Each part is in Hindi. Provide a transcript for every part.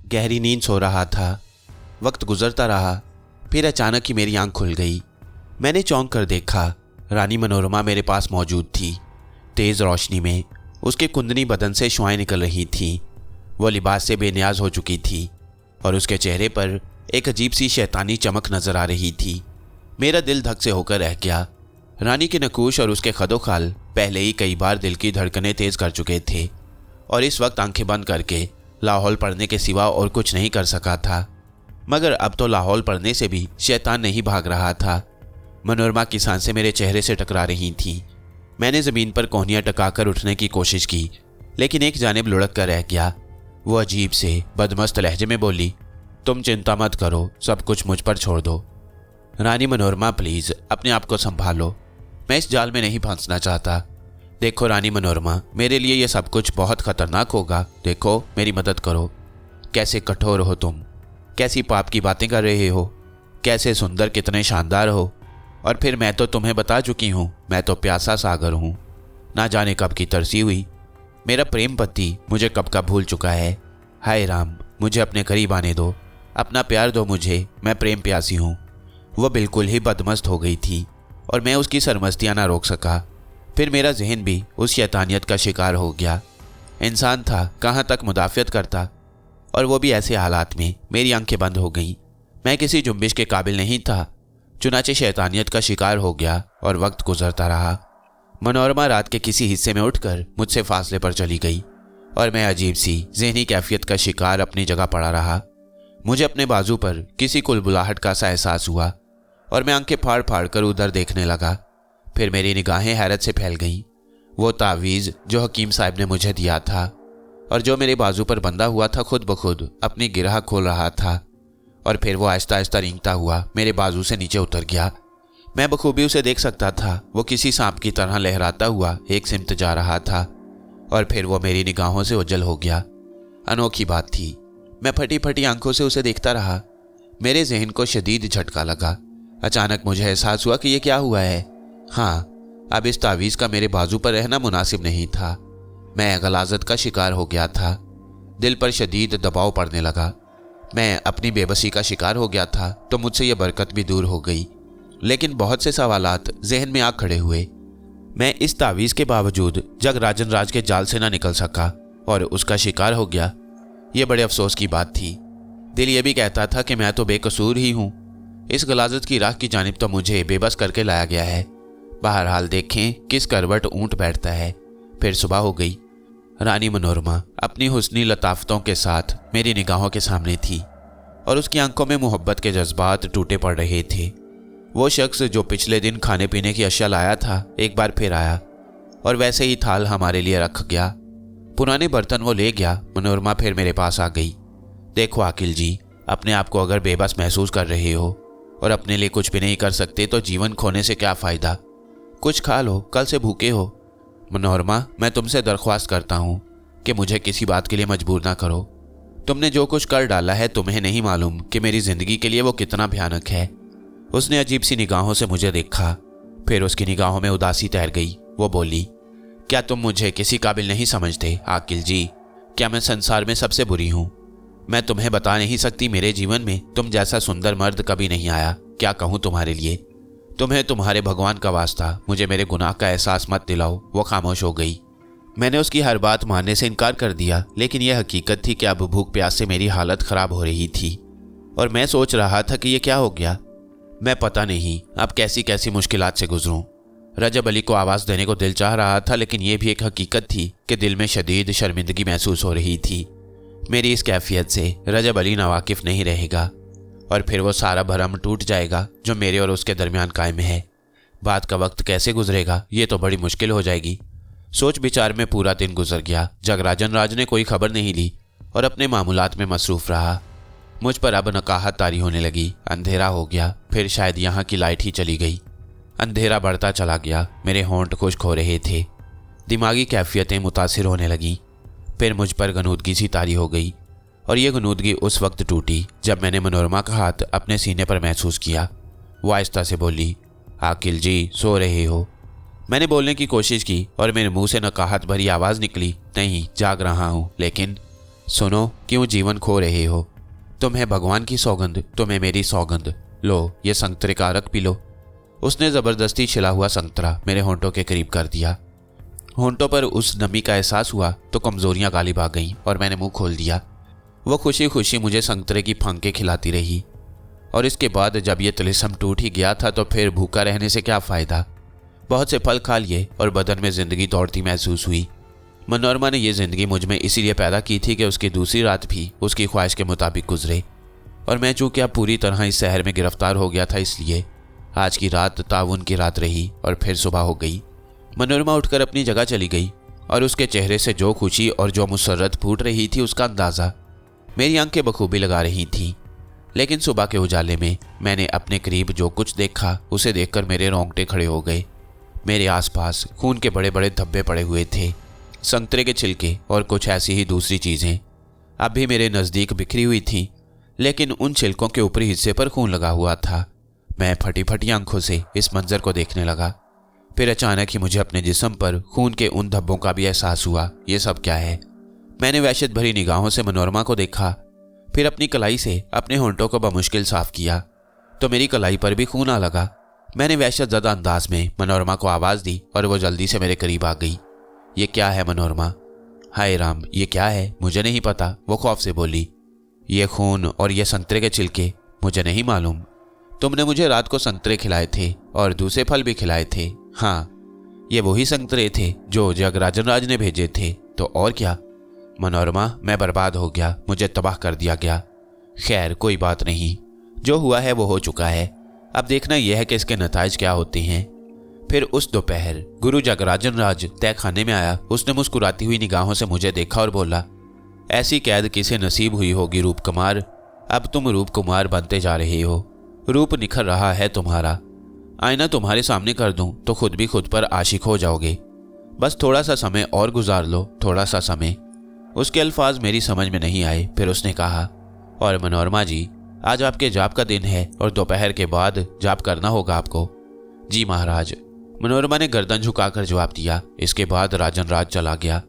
गहरी नींद सो रहा था। वक्त गुजरता रहा, फिर अचानक ही मेरी आंख खुल गई। मैंने चौंक कर देखा, रानी मनोरमा मेरे पास मौजूद थी। तेज़ रोशनी में उसके कुंदनी बदन से शुआएं निकल रही थीं। वो लिबास से बेनियाज हो चुकी थी और उसके चेहरे पर एक अजीब सी शैतानी चमक नजर आ रही थी। मेरा दिल धक से होकर रह गया। रानी के नकूश और उसके खदोखाल पहले ही कई बार दिल की धड़कनें तेज कर चुके थे और इस वक्त आंखें बंद करके लाहौल पढ़ने के सिवा और कुछ नहीं कर सका था। मगर अब तो लाहौल पढ़ने से भी शैतान नहीं भाग रहा था। मनोरमा की सांसें मेरे चेहरे से टकरा रही थीं। मैंने ज़मीन पर कोहनियाँ टकाकर उठने की कोशिश की, लेकिन एक जानिब लुढ़क कर रह गया। वो अजीब से बदमस्त लहजे में बोली, तुम चिंता मत करो, सब कुछ मुझ पर छोड़ दो। रानी मनोरमा प्लीज़ अपने आप को संभालो, मैं इस जाल में नहीं फंसना चाहता। देखो रानी मनोरमा, मेरे लिए ये सब कुछ बहुत खतरनाक होगा। देखो, मेरी मदद करो। कैसे कठोर हो तुम, कैसी पाप की बातें कर रहे हो, कैसे सुंदर, कितने शानदार हो। और फिर मैं तो तुम्हें बता चुकी हूँ, मैं तो प्यासा सागर हूँ, ना जाने कब की तरसी हुई। मेरा प्रेम पति मुझे कब का भूल चुका है। हाय राम, मुझे अपने करीब आने दो, अपना प्यार दो मुझे, मैं प्रेम प्यासी हूँ। वह बिल्कुल ही बदमस्त हो गई थी और मैं उसकी सरमस्तियाँ ना रोक सका। फिर मेरा जहन भी उस शैतानियत का शिकार हो गया। इंसान था, कहाँ तक मुदाफ़ियत करता, और वो भी ऐसे हालात में। मेरी आंखें बंद हो गईं। मैं किसी जुम्बिश के काबिल नहीं था, चुनाचे शैतानियत का शिकार हो गया और वक्त गुजरता रहा। मनोरमा रात के किसी हिस्से में उठकर मुझसे फासले पर चली गई और मैं अजीब सी ज़हनी कैफियत का शिकार अपनी जगह पड़ा रहा। मुझे अपने बाजू पर किसी कुलबुलाहट का सा एहसास हुआ और मैं आंखें फाड़ फाड़ कर उधर देखने लगा। फिर मेरी निगाहें हैरत से फैल गईं। वो तावीज़ जो हकीम साहब ने मुझे दिया था और जो मेरे बाजू पर बंधा हुआ था, खुद ब खुद अपनी गिरह खोल रहा था और फिर वो आहिस्ता आहिस्ता रेंगता हुआ मेरे बाजू से नीचे उतर गया। मैं बखूबी उसे देख सकता था। वो किसी सांप की तरह लहराता हुआ एक सिमत जा रहा था और फिर वो मेरी निगाहों से ओझल हो गया। अनोखी बात थी, मैं फटी फटी आंखों से उसे देखता रहा। मेरे जहन को शदीद झटका लगा। अचानक मुझे एहसास हुआ कि ये क्या हुआ है। हाँ, अब इस तावीज़ का मेरे बाजू पर रहना मुनासिब नहीं था। मैं गलाजत का शिकार हो गया था। दिल पर शदीद दबाव पड़ने लगा। मैं अपनी बेबसी का शिकार हो गया था तो मुझसे यह बरकत भी दूर हो गई। लेकिन बहुत से सवालात जहन में आ खड़े हुए। मैं इस तावीज़ के बावजूद जगराजन राज के जाल से ना निकल सका और उसका शिकार हो गया। यह बड़े अफसोस की बात थी। दिल ये भी कहता था कि मैं तो बेकसूर ही हूँ। इस गलाजत की राह की जानिब तो मुझे बेबस करके लाया गया है। बहरहाल देखें किस करवट ऊंट बैठता है। फिर सुबह हो गई। रानी मनोरमा अपनी हुस्नी लताफतों के साथ मेरी निगाहों के सामने थी और उसकी आंखों में मोहब्बत के जज्बात टूटे पड़ रहे थे। वो शख्स जो पिछले दिन खाने पीने की अशिया लाया था, एक बार फिर आया और वैसे ही थाल हमारे लिए रख गया। पुराने बर्तन वो ले गया। मनोरमा फिर मेरे पास आ गई। देखो आकिल जी, अपने आप को अगर बेबस महसूस कर रहे हो और अपने लिए कुछ भी नहीं कर सकते तो जीवन खोने से क्या फ़ायदा। कुछ खा लो, कल से भूखे हो। मनोरमा, मैं तुमसे दरख्वास्त करता हूँ कि मुझे किसी बात के लिए मजबूर ना करो। तुमने जो कुछ कर डाला है, तुम्हें नहीं मालूम कि मेरी ज़िंदगी के लिए वो कितना भयानक है। उसने अजीब सी निगाहों से मुझे देखा, फिर उसकी निगाहों में उदासी तैर गई। वो बोली, क्या तुम मुझे किसी काबिल नहीं समझते आकिल जी? क्या मैं संसार में सबसे बुरी हूँ? मैं तुम्हें बता नहीं सकती, मेरे जीवन में तुम जैसा सुंदर मर्द कभी नहीं आया। क्या कहूँ तुम्हारे लिए? तुम्हें तुम्हारे भगवान का वास्ता मुझे मेरे गुनाह का एहसास मत दिलाओ। वो खामोश हो गई। मैंने उसकी हर बात मानने से इनकार कर दिया, लेकिन यह हकीकत थी कि अब भूख प्यास से मेरी हालत ख़राब हो रही थी और मैं सोच रहा था कि यह क्या हो गया। मैं पता नहीं अब कैसी कैसी मुश्किलात से गुजरूं। रजब अली को आवाज़ देने को दिल चाह रहा था, लेकिन यह भी एक हकीकत थी कि दिल में शदीद शर्मिंदगी महसूस हो रही थी। मेरी इस कैफियत से रजब अली नावाकिफ़ नहीं रहेगा और फिर वो सारा भरम टूट जाएगा जो मेरे और उसके दरमियान कायम है। बात का वक्त कैसे गुजरेगा, ये तो बड़ी मुश्किल हो जाएगी। सोच विचार में पूरा दिन गुजर गया। जगराजन राज ने कोई खबर नहीं ली और अपने मामूलात में मसरूफ़ रहा। मुझ पर अब नकाहत तारी होने लगी। अंधेरा हो गया, फिर शायद यहाँ की लाइट ही चली गई। अंधेरा बढ़ता चला गया। मेरे होंठ खुश्क हो रहे थे। दिमागी कैफियतें मुतासिर होने लगीं। फिर मुझ पर गनूदगी सी तारी हो गई और ये गनूदगी उस वक्त टूटी जब मैंने मनोरमा का हाथ अपने सीने पर महसूस किया। वो आहिस्ता से बोली, आकिल जी, सो रहे हो? मैंने बोलने की कोशिश की और मेरे मुंह से नकाहत भरी आवाज़ निकली, नहीं, जाग रहा हूँ। लेकिन सुनो, क्यों जीवन खो रहे हो? तुम्हें भगवान की सौगंध, तुम्हें मेरी सौगंध। लो, ये संतरे का रख पी लो। उसने ज़बरदस्ती छिला हुआ संतरा मेरे होंठों के करीब कर दिया। होंठों पर उस नमी का एहसास हुआ तो कमजोरियां गालिब आ गईं और मैंने मुंह खोल दिया। वो खुशी खुशी मुझे संतरे की फंके खिलाती रही। और इसके बाद जब ये तिलिस्म टूट ही गया था तो फिर भूखा रहने से क्या फ़ायदा। बहुत से फल खा लिए और बदन में ज़िंदगी दौड़ती महसूस हुई। मनोरमा ने यह ज़िंदगी मुझ में इसीलिए पैदा की थी कि उसकी दूसरी रात भी उसकी ख्वाहिश के मुताबिक गुजरे। और मैं चूँकि अब पूरी तरह इस शहर में गिरफ्तार हो गया था, इसलिए आज की रात ताउन की रात रही और फिर सुबह हो गई। मनोरमा उठकर अपनी जगह चली गई और उसके चेहरे से जो खुशी और जो मुसर्रत फूट रही थी उसका अंदाज़ा मेरी आंखें बखूबी लगा रही थीं। लेकिन सुबह के उजाले में मैंने अपने करीब जो कुछ देखा उसे देखकर मेरे रोंगटे खड़े हो गए। मेरे आसपास खून के बड़े बड़े धब्बे पड़े हुए थे, संतरे के छिलके और कुछ ऐसी ही दूसरी चीज़ें अब भी मेरे नज़दीक बिखरी हुई थीं, लेकिन उन छिलकों के ऊपरी हिस्से पर खून लगा हुआ था। मैं फटी फटी आंखों से इस मंजर को देखने लगा। फिर अचानक ही मुझे अपने जिस्म पर खून के उन धब्बों का भी एहसास हुआ। ये सब क्या है? मैंने वहशत भरी निगाहों से मनोरमा को देखा, फिर अपनी कलाई से अपने होंठों को बमुश्किल साफ किया तो मेरी कलाई पर भी खून आ लगा। मैंने वहशत ज़दा अंदाज में मनोरमा को आवाज़ दी और वो जल्दी से मेरे करीब आ गई। ये क्या है मनोरमा? हाय राम, ये क्या है? मुझे नहीं पता, वो खौफ से बोली। ये खून और ये संतरे के छिलके मुझे नहीं मालूम। तुमने मुझे रात को संतरे खिलाए थे और दूसरे फल भी खिलाए थे। हाँ, ये वही संतरे थे जो जगराजन राज ने भेजे थे। तो और क्या? मनोरमा, मैं बर्बाद हो गया, मुझे तबाह कर दिया गया। खैर कोई बात नहीं, जो हुआ है वो हो चुका है। अब देखना यह है कि इसके नताइज क्या होते हैं। फिर उस दोपहर गुरु जगराजन राज तय खाने में आया। उसने मुस्कुराती हुई निगाहों से मुझे देखा और बोला, ऐसी कैद किसे नसीब हुई होगी रूप कुमार। अब तुम रूप कुमार बनते जा रहे हो। रूप निखर रहा है तुम्हारा। आईना तुम्हारे सामने कर दूं तो खुद भी खुद पर आशिक हो जाओगे। बस थोड़ा सा समय और गुजार लो, थोड़ा सा समय। उसके अल्फाज मेरी समझ में नहीं आए। फिर उसने कहा, और मनोरमा जी, आज आपके जाप का दिन है और दोपहर के बाद जाप करना होगा आपको। जी महाराज, मनोरमा ने गर्दन झुकाकर जवाब दिया। इसके बाद राजन राज चला गया।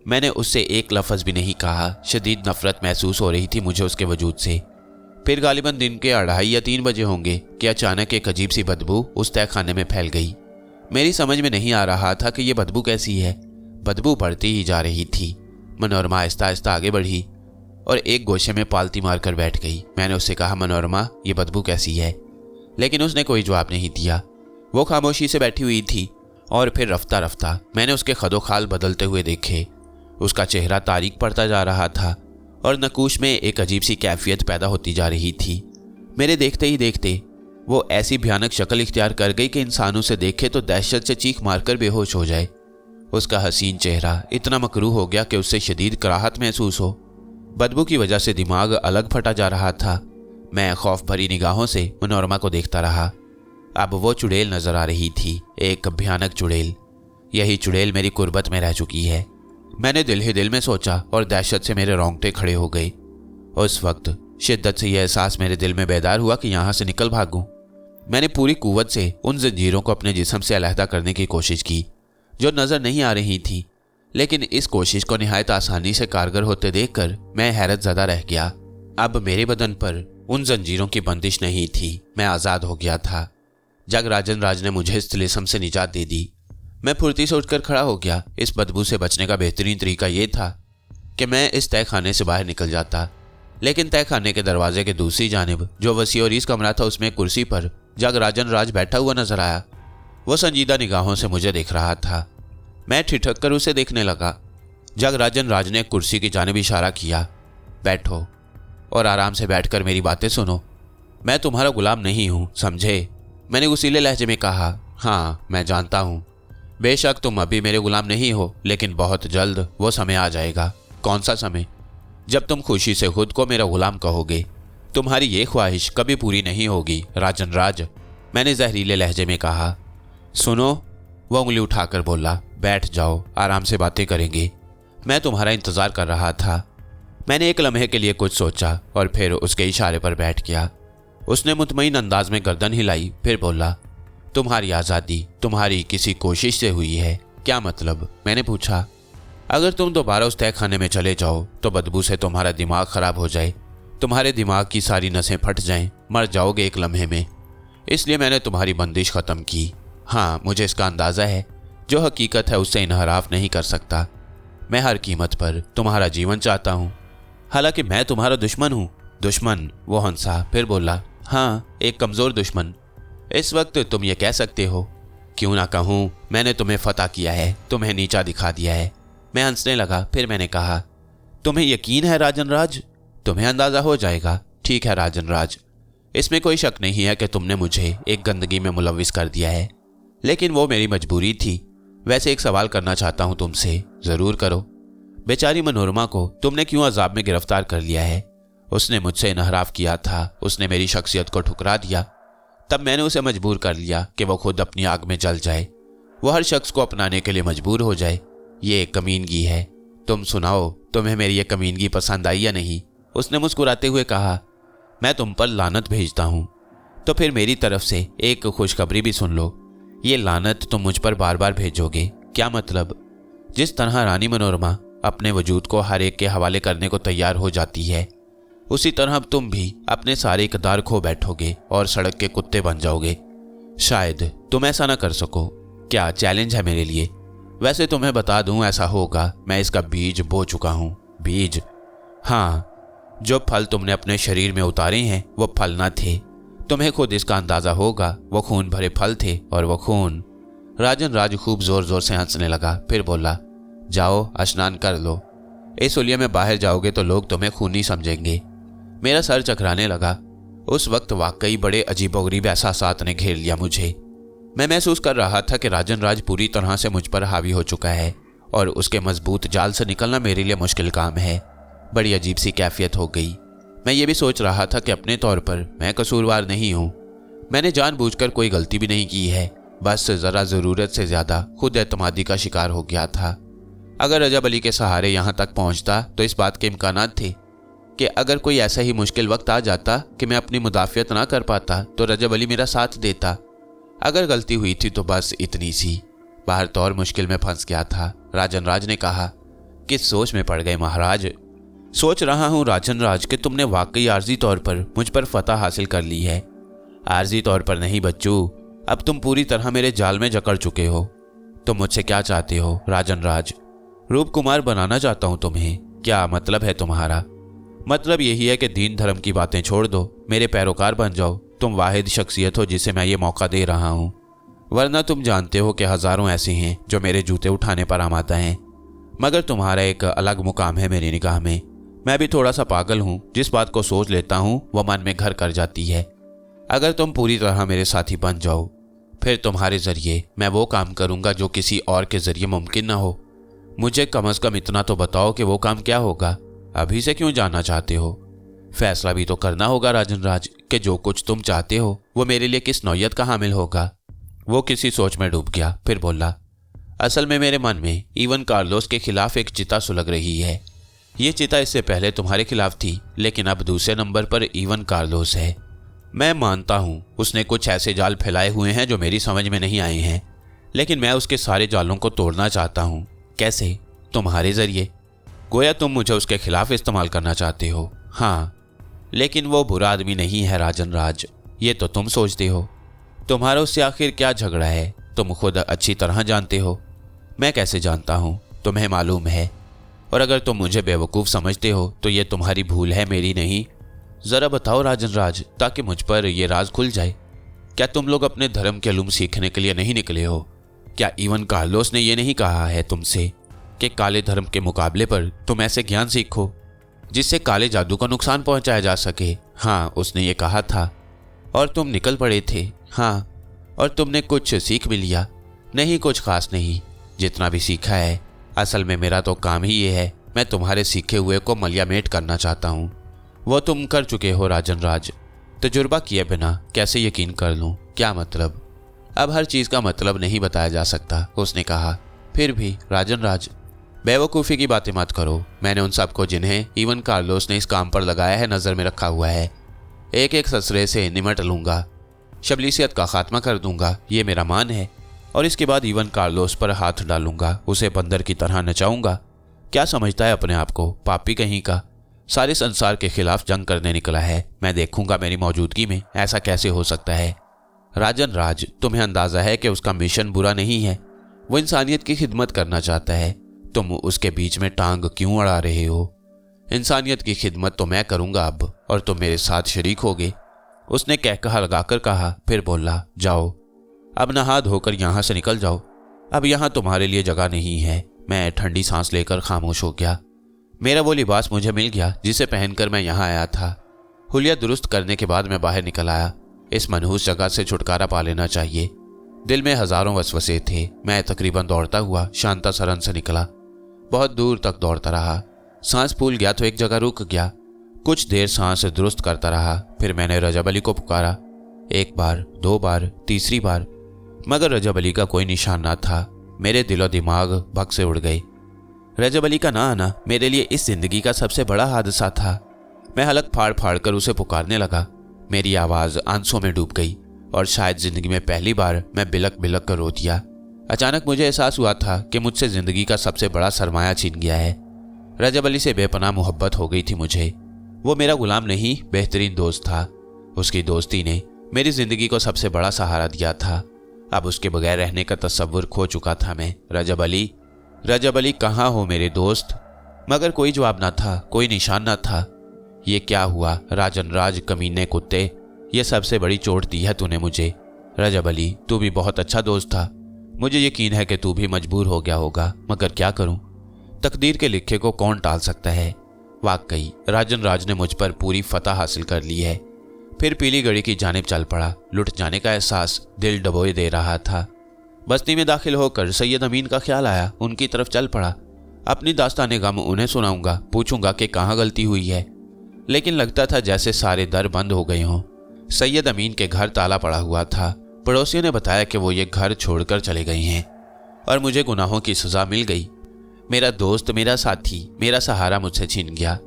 मैंने उससे एक लफ्ज़ भी नहीं कहा। शदीद नफरत महसूस हो रही थी मुझे उसके वजूद से। फिर गालिबन दिन के 2:30 या 3 बजे होंगे कि अचानक एक अजीब सी बदबू उस तहखाने में फैल गई। मेरी समझ में नहीं आ रहा था कि यह बदबू कैसी है। बदबू बढ़ती ही जा रही थी। मनोरमा आहिस्ता आहिस्ता आगे बढ़ी और एक गोशे में पालती मारकर बैठ गई। मैंने उससे कहा, मनोरमा, ये बदबू कैसी है? लेकिन उसने कोई जवाब नहीं दिया। वो खामोशी से बैठी हुई थी। और फिर रफ्ता रफ्ता मैंने उसके खदोखाल बदलते हुए देखे। उसका चेहरा तारीक पड़ता जा रहा था और नकूश में एक अजीब सी कैफियत पैदा होती जा रही थी। मेरे देखते ही देखते वो ऐसी भयानक शक्ल इख्तियार कर गई कि इंसान उसे देखे तो दहशत से चीख मारकर बेहोश हो जाए। उसका हसीन चेहरा इतना मकरूह हो गया कि उससे शदीद कराहत महसूस हो। बदबू की वजह से दिमाग अलग फटा जा रहा था। मैं खौफ भरी निगाहों से मनोरमा को देखता रहा। अब वो चुड़ैल नजर आ रही थी, एक भयानक चुड़ैल। यही चुड़ैल मेरी कुर्बत में रह चुकी है। मैंने दिल ही दिल में सोचा और दहशत से मेरे रोंगटे खड़े हो गए। उस वक्त शिद्दत से यह एहसास मेरे दिल में बेदार हुआ कि यहाँ से निकल भागूं। मैंने पूरी कुव्वत से उन जंजीरों को अपने जिस्म से अलहदा करने की कोशिश की जो नज़र नहीं आ रही थी, लेकिन इस कोशिश को निहायत आसानी से कारगर होते देखकर मैं हैरत ज़दा रह गया। अब मेरे बदन पर उन जंजीरों की बंदिश नहीं थी, मैं आज़ाद हो गया था। जगराजन राज ने मुझे इस तिलिस्म से निजात दे दी। मैं फुर्ती से उठकर खड़ा हो गया। इस बदबू से बचने का बेहतरीन तरीका यह था कि मैं इस तहखाने से बाहर निकल जाता, लेकिन तहखाने के दरवाजे के दूसरी जानिब जो वसी और इस कमरा था उसमें कुर्सी पर जगराजन राज बैठा हुआ नजर आया। वो संजीदा निगाहों से मुझे देख रहा था। मैं ठिठक कर उसे देखने लगा। जगराजन राज ने कुर्सी की जानिब इशारा किया। बैठो और आराम से बैठकर मेरी बातें सुनो। मैं तुम्हारा गुलाम नहीं हूँ, समझे? मैंने उसीले लहजे में कहा। हाँ, मैं जानता हूँ। बेशक तुम अभी मेरे गुलाम नहीं हो, लेकिन बहुत जल्द वो समय आ जाएगा। कौन सा समय? जब तुम खुशी से खुद को मेरा गुलाम कहोगे। तुम्हारी ये ख्वाहिश कभी पूरी नहीं होगी राजन राज, मैंने जहरीले लहजे में कहा। सुनो, वो उंगली उठाकर बोला। बैठ जाओ, आराम से बातें करेंगे। मैं तुम्हारा इंतज़ार कर रहा था। मैंने एक लम्हे के लिए कुछ सोचा और फिर उसके इशारे पर बैठ गया। उसने मुतमईन अंदाज में गर्दन हिलाई, फिर बोला, तुम्हारी आज़ादी तुम्हारी किसी कोशिश से हुई है? क्या मतलब? मैंने पूछा। अगर तुम दोबारा उस तय खाने में चले जाओ तो बदबू से तुम्हारा दिमाग खराब हो जाए, तुम्हारे दिमाग की सारी नसें फट जाएं, मर जाओगे एक लम्हे में। इसलिए मैंने तुम्हारी बंदिश ख़त्म की। हाँ, मुझे इसका अंदाज़ा है, जो हकीकत है उससे इनहराफ नहीं कर सकता। मैं हर कीमत पर तुम्हारा जीवन चाहता हूँ, हालांकि मैं तुम्हारा दुश्मन हूँ। दुश्मन? वो हंसा, फिर बोला, हाँ, एक कमज़ोर दुश्मन। इस वक्त तुम ये कह सकते हो। क्यों ना कहूँ, मैंने तुम्हें फतह किया है, तुम्हें नीचा दिखा दिया है। मैं हंसने लगा, फिर मैंने कहा, तुम्हें यकीन है राजन राज? तुम्हें अंदाज़ा हो जाएगा। ठीक है राजन राज, इसमें कोई शक नहीं है कि तुमने मुझे एक गंदगी में मुलविस कर दिया है, लेकिन वो मेरी मजबूरी थी। वैसे एक सवाल करना चाहता हूँ तुमसे। ज़रूर करो। बेचारी मनोरमा को तुमने क्यों अजाब में गिरफ्तार कर लिया है? उसने मुझसे इनहराफ किया था, उसने मेरी शख्सियत को ठुकरा दिया। तब मैंने उसे मजबूर कर लिया कि वो खुद अपनी आग में जल जाए, वो हर शख्स को अपनाने के लिए मजबूर हो जाए। ये एक कमीनगी है। तुम सुनाओ, तुम्हें मेरी ये कमीनगी पसंद आई या नहीं? उसने मुस्कुराते हुए कहा, मैं तुम पर लानत भेजता हूँ। तो फिर मेरी तरफ से एक खुशखबरी भी सुन लो। ये लानत तुम मुझ पर बार बार भेजोगे। क्या मतलब? जिस तरह रानी मनोरमा अपने वजूद को हर एक के हवाले करने को तैयार हो जाती है, उसी तरह अब तुम भी अपने सारे इक़दार खो बैठोगे और सड़क के कुत्ते बन जाओगे। शायद तुम ऐसा ना कर सको। क्या चैलेंज है मेरे लिए? वैसे तुम्हें बता दूं, ऐसा होगा। मैं इसका बीज बो चुका हूं। बीज? हाँ, जो फल तुमने अपने शरीर में उतारे हैं वो फल ना थे। तुम्हें खुद इसका अंदाजा होगा। वो खून भरे फल थे, और वो खून। राजन राज खूब जोर जोर से हंसने लगा, फिर बोला, जाओ स्नान कर लो। इस हुलिये में बाहर जाओगे तो लोग तुम्हें खूनी समझेंगे। मेरा सर चकराने लगा। उस वक्त वाकई बड़े अजीबोगरीब एहसासात ने घेर लिया मुझे। मैं महसूस कर रहा था कि राजन राज पूरी तरह से मुझ पर हावी हो चुका है और उसके मजबूत जाल से निकलना मेरे लिए मुश्किल काम है। बड़ी अजीब सी कैफियत हो गई। मैं ये भी सोच रहा था कि अपने तौर पर मैं कसूरवार नहीं हूँ। मैंने जानबूझकर कोई गलती भी नहीं की है, बस ज़रा ज़रूरत से ज़्यादा खुद एतमादी का शिकार हो गया था। अगर रजब अली के सहारे यहाँ तक पहुँचता तो इस बात के इम्कानात थे कि अगर कोई ऐसा ही मुश्किल वक्त आ जाता कि मैं अपनी मुदाफ़ियत ना कर पाता तो रजब अली मेरा साथ देता। अगर गलती हुई थी तो बस इतनी सी। बाहर तो और मुश्किल में फंस गया था। राजन राज ने कहा, किस सोच में पड़ गए महाराज? सोच रहा हूँ राजन राज कि तुमने वाकई आर्जी तौर पर मुझ पर फतह हासिल कर ली है। आर्जी तौर पर नहीं बच्चू, अब तुम पूरी तरह मेरे जाल में जकड़ चुके हो। तुम मुझसे क्या चाहते हो राजन राज? रूप कुमार बनाना चाहता हूँ तुम्हें। क्या मतलब है तुम्हारा? मतलब यही है कि दीन धर्म की बातें छोड़ दो, मेरे पैरोकार बन जाओ। तुम वाहिद शख्सियत हो जिसे मैं ये मौका दे रहा हूँ, वरना तुम जानते हो कि हज़ारों ऐसे हैं जो मेरे जूते उठाने पर आमादा हैं। मगर तुम्हारा एक अलग मुकाम है मेरी निगाह में। मैं भी थोड़ा सा पागल हूँ, जिस बात को सोच लेता हूँ वो मन में घर कर जाती है। अगर तुम पूरी तरह मेरे साथी बन जाओ, फिर तुम्हारे ज़रिए मैं वो काम करूँगा जो किसी और के ज़रिए मुमकिन ना हो। मुझे कम अज़ कम इतना तो बताओ कि वो काम क्या होगा। अभी से क्यों जानना चाहते हो? फैसला भी तो करना होगा राजन राज कि जो कुछ तुम चाहते हो वो मेरे लिए किस नौयत का हामिल होगा। वो किसी सोच में डूब गया, फिर बोला, असल में मेरे मन में इवन कार्लोस के खिलाफ एक चिता सुलग रही है। ये चिता इससे पहले तुम्हारे खिलाफ थी, लेकिन अब दूसरे नंबर पर इवन कार्लोस है। मैं मानता हूँ उसने कुछ ऐसे जाल फैलाए हुए हैं जो मेरी समझ में नहीं आए हैं, लेकिन मैं उसके सारे जालों को तोड़ना चाहता हूँ। कैसे? तुम्हारे ज़रिए। गोया तुम मुझे उसके खिलाफ इस्तेमाल करना चाहते हो। हाँ, लेकिन वो बुरा आदमी नहीं है राजन राज, ये तो तुम सोचते हो। तुम्हारा उससे आखिर क्या झगड़ा है तुम खुद अच्छी तरह जानते हो। मैं कैसे जानता हूँ? तुम्हें मालूम है। और अगर तुम मुझे बेवकूफ़ समझते हो तो ये तुम्हारी भूल है, मेरी नहीं। ज़रा बताओ राजन राज, ताकि मुझ पर यह राज खुल जाए। क्या तुम लोग अपने धर्म के इल्म सीखने के लिए नहीं निकले हो? क्या इवन कार्लोस ने यह नहीं कहा है तुमसे कि काले धर्म के मुकाबले पर तुम ऐसे ज्ञान सीखो जिससे काले जादू का नुकसान पहुंचाया जा सके? हाँ, उसने ये कहा था और तुम निकल पड़े थे। हाँ, और तुमने कुछ सीख भी लिया। नहीं, कुछ खास नहीं। जितना भी सीखा है, असल में मेरा तो काम ही ये है। मैं तुम्हारे सीखे हुए को मलियामेट करना चाहता हूँ। वो तुम कर चुके हो राजन राज। तजुर्बा किए बिना कैसे यकीन कर लूँ? क्या मतलब? अब हर चीज़ का मतलब नहीं बताया जा सकता, उसने कहा। फिर भी राजन राज, बेवकूफ़ी की बातें मत करो। मैंने उन सबको जिन्हें इवन कार्लोस ने इस काम पर लगाया है नज़र में रखा हुआ है। एक एक ससरे से निमट लूँगा, शबलीसियत का खात्मा कर दूंगा, ये मेरा मान है। और इसके बाद इवन कार्लोस पर हाथ डालूंगा, उसे बंदर की तरह नचाऊंगा। क्या समझता है अपने आप को, पापी कहीं का। सारे संसार के खिलाफ जंग करने निकला है। मैं देखूंगा मेरी मौजूदगी में ऐसा कैसे हो सकता है। राजन राज, तुम्हें अंदाजा है कि उसका मिशन बुरा नहीं है। वो इंसानियत की खिदमत करना चाहता है। तुम उसके बीच में टांग क्यों अड़ा रहे हो? इंसानियत की खिदमत तो मैं करूंगा अब, और तुम मेरे साथ शरीक होगे। उसने कहकहा लगाकर कहा, फिर बोला, जाओ अब नहा धोकर यहां से निकल जाओ। अब यहां तुम्हारे लिए जगह नहीं है। मैं ठंडी सांस लेकर खामोश हो गया। मेरा वो लिबास मुझे मिल गया जिसे पहनकर मैं यहाँ आया था। हुलिया दुरुस्त करने के बाद मैं बाहर निकल आया। इस मनहूस जगह से छुटकारा पा लेना चाहिए। दिल में हजारों वसवसे थे। मैं तकरीबन दौड़ता हुआ शांता सरन से निकला। बहुत दूर तक दौड़ता रहा। सांस फूल गया तो एक जगह रुक गया। कुछ देर सांस दुरुस्त करता रहा। फिर मैंने रजब अली को पुकारा। 1 बार, 2 बार, तीसरी बार, मगर रजब अली का कोई निशान न था। मेरे दिलो दिमाग भग से उड़ गए। रजब अली का ना आना मेरे लिए इस जिंदगी का सबसे बड़ा हादसा था। मैं हलक फाड़ फाड़ कर उसे पुकारने लगा। मेरी आवाज आंसुओं में डूब गई और शायद जिंदगी में पहली बार मैं बिलक बिलक कर रो दिया। अचानक मुझे एहसास हुआ था कि मुझसे जिंदगी का सबसे बड़ा सरमाया छीन गया है। रजब अली से बेपनाह मोहब्बत हो गई थी मुझे। वो मेरा गुलाम नहीं, बेहतरीन दोस्त था। उसकी दोस्ती ने मेरी जिंदगी को सबसे बड़ा सहारा दिया था। अब उसके बगैर रहने का तस्वुर खो चुका था मैं। रजब अली कहाँ हो मेरे दोस्त? मगर कोई जवाब न था, कोई निशान न था। ये क्या हुआ राजन राज, कमीने कुत्ते, ये सबसे बड़ी चोट दी है तूने मुझे। रजब अली, तू भी बहुत अच्छा दोस्त था। मुझे यकीन है कि तू भी मजबूर हो गया होगा, मगर क्या करूं? तकदीर के लिखे को कौन टाल सकता है। वाकई राजन राज ने मुझ पर पूरी फतह हासिल कर ली है। फिर पीली गड़ी की जानिब चल पड़ा। लुट जाने का एहसास दिल डबोए दे रहा था। बस्ती में दाखिल होकर सैयद अमीन का ख्याल आया। उनकी तरफ चल पड़ा। अपनी दास्ताने गम उन्हें सुनाऊंगा, पूछूंगा कि कहाँ गलती हुई है। लेकिन लगता था जैसे सारे दर बंद हो गए हों। सैयद अमीन के घर ताला पड़ा हुआ था। पड़ोसियों ने बताया कि वो ये घर छोड़कर चले गए हैं और मुझे गुनाहों की सजा मिल गई। मेरा दोस्त, मेरा साथी, मेरा सहारा मुझसे छीन गया।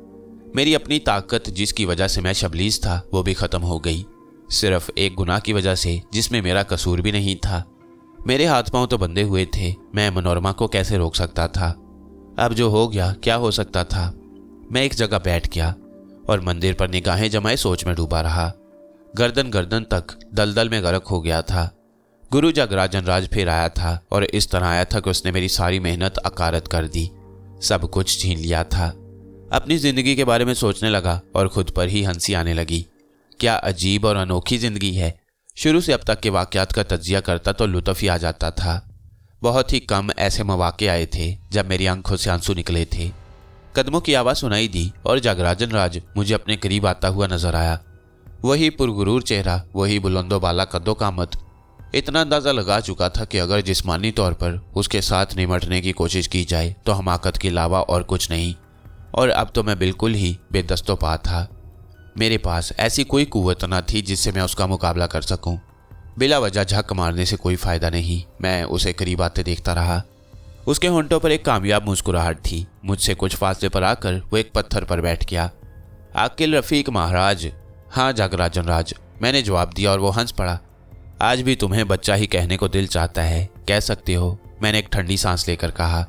मेरी अपनी ताकत जिसकी वजह से मैं शबलीस था वो भी खत्म हो गई। सिर्फ एक गुनाह की वजह से जिसमें मेरा कसूर भी नहीं था। मेरे हाथ पांव तो बंधे हुए थे। मैं मनोरमा को कैसे रोक सकता था? अब जो हो गया क्या हो सकता था। मैं एक जगह बैठ गया और मंदिर पर निगाहें जमाए सोच में डूबा रहा। गर्दन गर्दन तक दलदल में गर्क हो गया था। गुरु जग राजन राज फिर आया था और इस तरह आया था कि उसने मेरी सारी मेहनत अकारत कर दी। सब कुछ छीन लिया था। अपनी जिंदगी के बारे में सोचने लगा और खुद पर ही हंसी आने लगी। क्या अजीब और अनोखी जिंदगी है। शुरू से अब तक के वाकयात का तज्जिया करता तो लुत्फ ही आ जाता था। बहुत ही कम ऐसे मौके आए थे जब मेरी आंखों से आंसू निकले थे। कदमों की आवाज़ सुनाई दी और जगराजन राज मुझे अपने करीब आता हुआ नजर आया। वही पुरगुरूर चेहरा, वही बुलंदो बाला कद्दो कामत। इतना अंदाज़ा लगा चुका था कि अगर जिस्मानी तौर पर उसके साथ निमटने की कोशिश की जाए तो हमाकत के अलावा और कुछ नहीं। और अब तो मैं बिल्कुल ही बेदस्तो पा था। मेरे पास ऐसी कोई कुव्वत न थी जिससे मैं उसका मुकाबला कर सकूं। बिला वजह झक मारने से कोई फायदा नहीं। मैं उसे करीब आते देखता रहा। उसके होंठों पर एक कामयाब मुस्कुराहट थी। मुझसे कुछ फासले पर आकर वो एक पत्थर पर बैठ गया। आकिल रफीक महाराज। हाँ जगराजन राज, मैंने जवाब दिया और वो हंस पड़ा। आज भी तुम्हें बच्चा ही कहने को दिल चाहता है, कह सकते हो, मैंने एक ठंडी सांस लेकर कहा।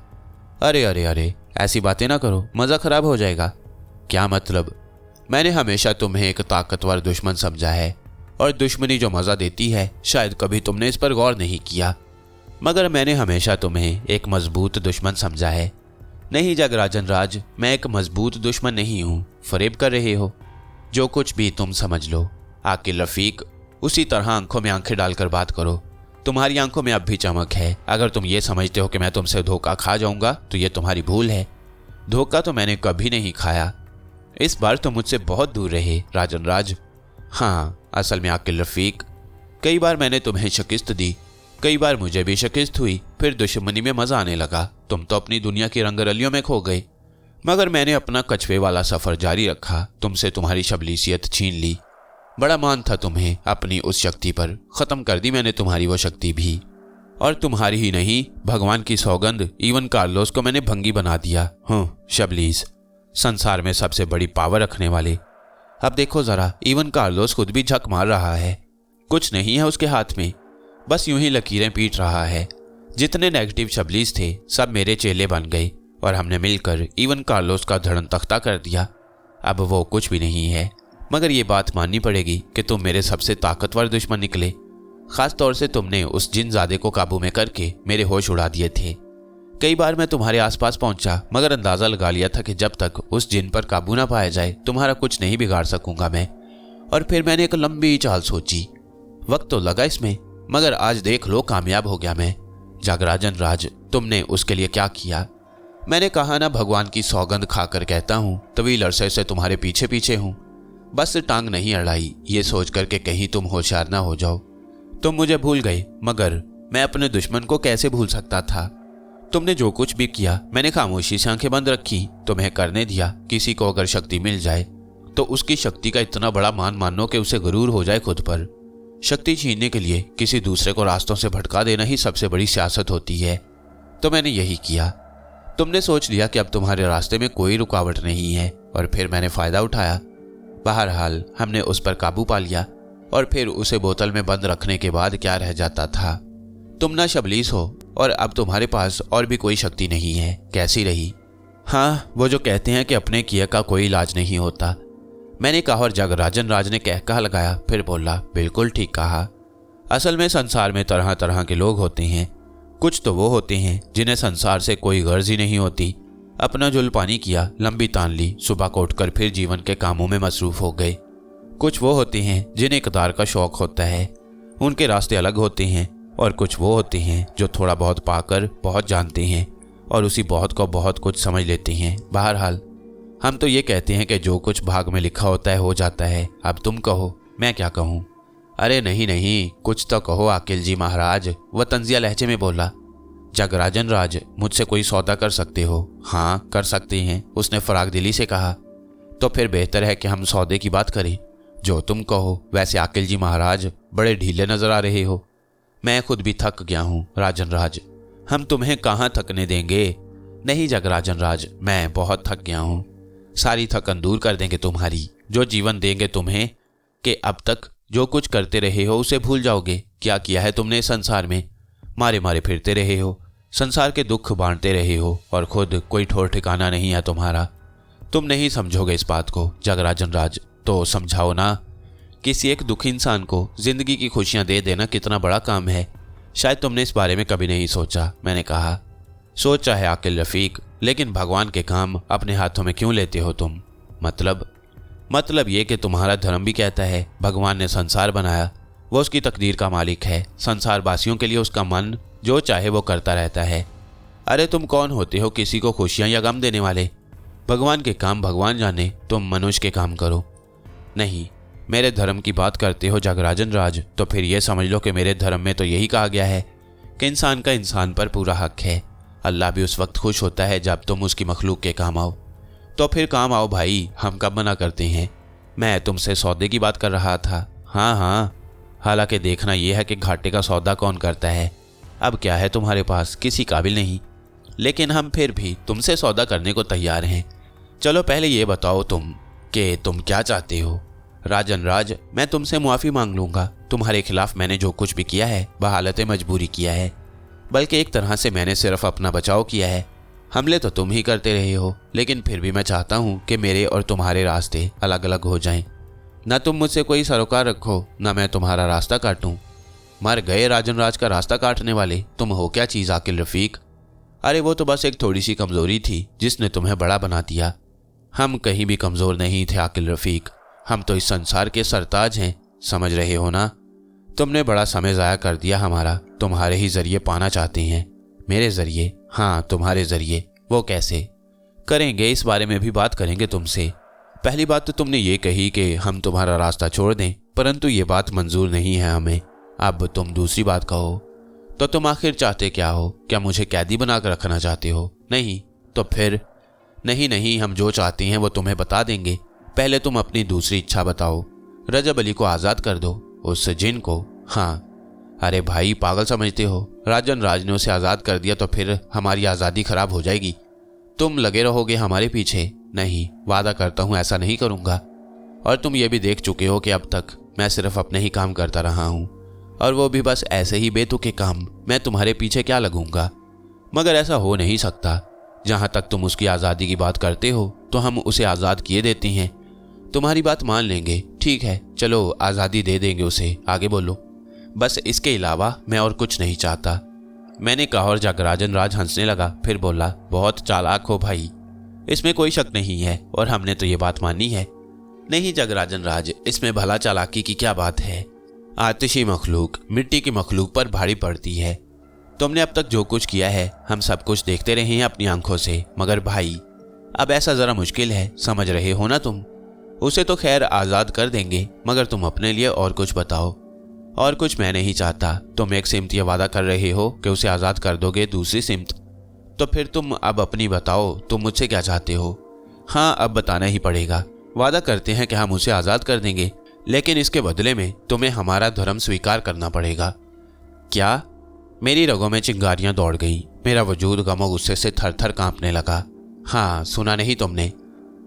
अरे अरे अरे, ऐसी बातें ना करो, मज़ा खराब हो जाएगा। क्या मतलब? मैंने हमेशा तुम्हें एक ताकतवर दुश्मन समझा है और दुश्मनी जो मज़ा देती है शायद कभी तुमने इस पर गौर नहीं किया। मगर मैंने हमेशा तुम्हें एक मजबूत दुश्मन समझा है। नहीं जगराजन राज, मैं एक मजबूत दुश्मन नहीं हूँ। फरेब कर रहे हो। जो कुछ भी तुम समझ लो। आकिल रफीक, उसी तरह आंखों में आंखें डालकर बात करो। तुम्हारी आंखों में अब भी चमक है। अगर तुम ये समझते हो कि मैं तुमसे धोखा खा जाऊंगा तो ये तुम्हारी भूल है। धोखा तो मैंने कभी नहीं खाया। इस बार तो मुझसे बहुत दूर रहे राजन राज। हाँ, असल में आकिल रफीक, कई बार मैंने तुम्हें शिकस्त दी, कई बार मुझे भी शिकस्त हुई। फिर दुश्मनी में मजा आने लगा। तुम तो अपनी दुनिया की रंगरलियों में खो गए, मगर मैंने अपना कछुए वाला सफर जारी रखा। तुमसे तुम्हारी शबलीसियत छीन ली। बड़ा मान था तुम्हें अपनी उस शक्ति पर। खत्म कर दी मैंने तुम्हारी वो शक्ति भी। और तुम्हारी ही नहीं, भगवान की सौगंध, इवन कार्लोस को मैंने भंगी बना दिया। शबलीस, संसार में सबसे बड़ी पावर रखने वाले। अब देखो जरा, इवन कार्लोस खुद भी झक मार रहा है। कुछ नहीं है उसके हाथ में, बस यूं ही लकीरें पीट रहा है। जितने नेगेटिव शबलीस थे सब मेरे चेले बन गए और हमने मिलकर इवन कार्लोस का धड़न तख्ता कर दिया। अब वो कुछ भी नहीं है, मगर ये बात माननी पड़ेगी कि तुम मेरे सबसे ताकतवर दुश्मन निकले। खास तौर से तुमने उस जिनजादे को काबू में करके मेरे होश उड़ा दिए थे। कई बार मैं तुम्हारे आसपास पहुंचा, मगर अंदाजा लगा लिया था कि जब तक उस जिन पर काबू ना पाया जाए तुम्हारा कुछ नहीं बिगाड़ सकूंगा मैं। और फिर मैंने एक लंबी चाल सोची। वक्त तो लगा इसमें, मगर आज देख लो कामयाब हो गया मैं। जागराजन राज, तुमने उसके लिए क्या किया? मैंने कहा ना, भगवान की सौगंध खाकर कहता हूँ, तवील अरसे से तुम्हारे पीछे पीछे हूँ। बस टांग नहीं अड़ाई ये सोच कर के कहीं तुम होशियार ना हो जाओ। तुम मुझे भूल गए, मगर मैं अपने दुश्मन को कैसे भूल सकता था? तुमने जो कुछ भी किया मैंने खामोशी से आंखें बंद रखी, तुम्हें करने दिया। किसी को अगर शक्ति मिल जाए तो उसकी शक्ति का इतना बड़ा मान मानो कि उसे गुरूर हो जाए खुद पर। शक्ति छीनने के लिए किसी दूसरे को रास्तों से भटका देना ही सबसे बड़ी सियासत होती है। तो मैंने यही किया। तुमने सोच लिया कि अब तुम्हारे रास्ते में कोई रुकावट नहीं है, और फिर मैंने फायदा उठाया। बहरहाल हमने उस पर काबू पा लिया, और फिर उसे बोतल में बंद रखने के बाद क्या रह जाता था? तुम ना शबलीस हो, और अब तुम्हारे पास और भी कोई शक्ति नहीं है। कैसी रही? हाँ, वो जो कहते हैं कि अपने किए का कोई इलाज नहीं होता, मैंने कहा, और जागराजन राज ने कह लगाया। फिर बोला, बिल्कुल ठीक कहा। असल में संसार में तरह तरह के लोग होते हैं। कुछ तो वो होते हैं जिन्हें संसार से कोई गर्ज ही नहीं होती। अपना जुल पानी किया, लंबी तान ली, सुबह को उठकर फिर जीवन के कामों में मसरूफ हो गए। कुछ वो होते हैं जिन्हें इक़्तिदार का शौक होता है, उनके रास्ते अलग होते हैं। और कुछ वो होते हैं जो थोड़ा बहुत पाकर बहुत जानते हैं और उसी बहुत को बहुत कुछ समझ लेते हैं। बहरहाल हम तो ये कहते हैं कि जो कुछ भाग में लिखा होता है हो जाता है। अब तुम कहो, मैं क्या कहूँ? अरे नहीं नहीं, कुछ तो कहो आकिल जी महाराज, वह तंजिया लहजे में बोला। जागराजन राज, मुझसे कोई सौदा कर सकते हो? हाँ, कर सकते हैं, उसने फराग दिली से कहा। तो फिर बेहतर है कि हम सौदे की बात करें। जो तुम कहो। वैसे आकिल जी महाराज बड़े ढीले नजर आ रहे हो। मैं खुद भी थक गया हूँ राजन राज। हम तुम्हें कहाँ थकने देंगे? नहीं जगराजन राज, मैं बहुत थक गया हूँ। सारी थकन दूर कर देंगे तुम्हारी, जो जीवन देंगे तुम्हें कि अब तक जो कुछ करते रहे हो उसे भूल जाओगे। क्या किया है तुमने संसार में? मारे मारे फिरते रहे हो, संसार के दुख बांटते रहे हो, और खुद कोई ठौर ठिकाना नहीं है तुम्हारा। तुम नहीं समझोगे इस बात को जगराजन राज, तो समझाओ ना। किसी एक दुखी इंसान को जिंदगी की खुशियां दे देना कितना बड़ा काम है। शायद तुमने इस बारे में कभी नहीं सोचा। मैंने कहा, सोचा है आकिल रफीक, लेकिन भगवान के काम अपने हाथों में क्यों लेते हो तुम? मतलब ये कि तुम्हारा धर्म भी कहता है भगवान ने संसार बनाया, वो उसकी तकदीर का मालिक है। संसार वासियों के लिए उसका मन जो चाहे वो करता रहता है। अरे तुम कौन होते हो किसी को खुशियां या गम देने वाले? भगवान के काम भगवान जाने, तुम मनुष्य के काम करो। नहीं, मेरे धर्म की बात करते हो जागराजन राज, तो फिर ये समझ लो कि मेरे धर्म में तो यही कहा गया है कि इंसान का इंसान पर पूरा हक है। अल्लाह भी उस वक्त खुश होता है जब तुम उसकी मखलूक के काम आओ। तो फिर काम आओ भाई, हम कब मना करते हैं? मैं तुमसे सौदे की बात कर रहा था। हाँ, हालांकि देखना यह है कि घाटे का सौदा कौन करता है। अब क्या है तुम्हारे पास? किसी काबिल नहीं, लेकिन हम फिर भी तुमसे सौदा करने को तैयार हैं। चलो पहले ये बताओ कि तुम क्या चाहते हो? राजन राज, मैं तुमसे मुआफ़ी मांग लूँगा। तुम्हारे खिलाफ मैंने जो कुछ भी किया है बहालत मजबूरी किया है, बल्कि एक तरह से मैंने सिर्फ अपना बचाव किया है। हमले तो तुम ही करते रहे हो, लेकिन फिर भी मैं चाहता हूँ कि मेरे और तुम्हारे रास्ते अलग अलग हो जाएं। ना तुम मुझसे कोई सरोकार रखो, ना मैं तुम्हारा रास्ता काटूँ। मर गए राजन राज का रास्ता काटने वाले, तुम हो क्या चीज़ आकिल रफ़ीक? अरे वो तो बस एक थोड़ी सी कमज़ोरी थी जिसने तुम्हें बड़ा बना दिया। हम कहीं भी कमज़ोर नहीं थे आकिल रफ़ीक, हम तो इस संसार के सरताज हैं, समझ रहे हो ना? तुमने बड़ा समय ज़ाया कर दिया हमारा, तुम्हारे ही ज़रिए पाना चाहते हैं। मेरे ज़रिए? हाँ, तुम्हारे ज़रिए। वो कैसे? करेंगे, इस बारे में भी बात करेंगे तुमसे। पहली बात तो तुमने ये कही कि हम तुम्हारा रास्ता छोड़ दें, परंतु ये बात मंजूर नहीं है हमें। अब तुम दूसरी बात कहो। तो तुम आखिर चाहते क्या हो? क्या मुझे कैदी बनाकर रखना चाहते हो? नहीं तो फिर? नहीं, हम जो चाहते हैं वो तुम्हें बता देंगे। पहले तुम अपनी दूसरी इच्छा बताओ। रजब अली को आज़ाद कर दो, उस जिन को। हाँ। अरे भाई, पागल समझते हो? राजन राज ने उसे आज़ाद कर दिया तो फिर हमारी आज़ादी खराब हो जाएगी। तुम लगे रहोगे हमारे पीछे? नहीं, वादा करता हूँ ऐसा नहीं करूँगा। और तुम ये भी देख चुके हो कि अब तक मैं सिर्फ अपने ही काम करता रहा हूँ, और वो भी बस ऐसे ही बेतुके काम। मैं तुम्हारे पीछे क्या लगूंगा? मगर ऐसा हो नहीं सकता। जहाँ तक तुम उसकी आज़ादी की बात करते हो तो हम उसे आज़ाद किए देते हैं। तुम्हारी बात मान लेंगे, ठीक है, चलो आज़ादी दे देंगे उसे, आगे बोलो। बस इसके अलावा मैं और कुछ नहीं चाहता, मैंने कहा। और जगराजन राज हंसने लगा, फिर बोला, बहुत चालाक हो भाई, इसमें कोई शक नहीं है, और हमने तो ये बात मानी है। नहीं जगराजन राज, इसमें भला चालाकी की क्या बात है। आतिशी मखलूक मिट्टी की मखलूक पर भारी पड़ती है। तुमने अब तक जो कुछ किया है हम सब कुछ देखते रहे हैं अपनी आंखों से, मगर भाई अब ऐसा ज़रा मुश्किल है, समझ रहे हो ना तुम। उसे तो खैर आज़ाद कर देंगे, मगर तुम अपने लिए और कुछ बताओ। और कुछ मैं नहीं चाहता। तुम एक सिमत ये वादा कर रहे हो कि उसे आज़ाद कर दोगे, दूसरी सिमत तो फिर तुम अब अपनी बताओ, तुम मुझसे क्या चाहते हो। हाँ, अब बताना ही पड़ेगा। वादा करते हैं कि हम उसे आज़ाद कर देंगे, लेकिन इसके बदले में तुम्हें हमारा धर्म स्वीकार करना पड़ेगा। क्या? मेरी रगों में चिंगारियां दौड़ गईं, मेरा वजूद गमो गुस्से से थर थर कांपने लगा। हाँ, सुना नहीं तुमने?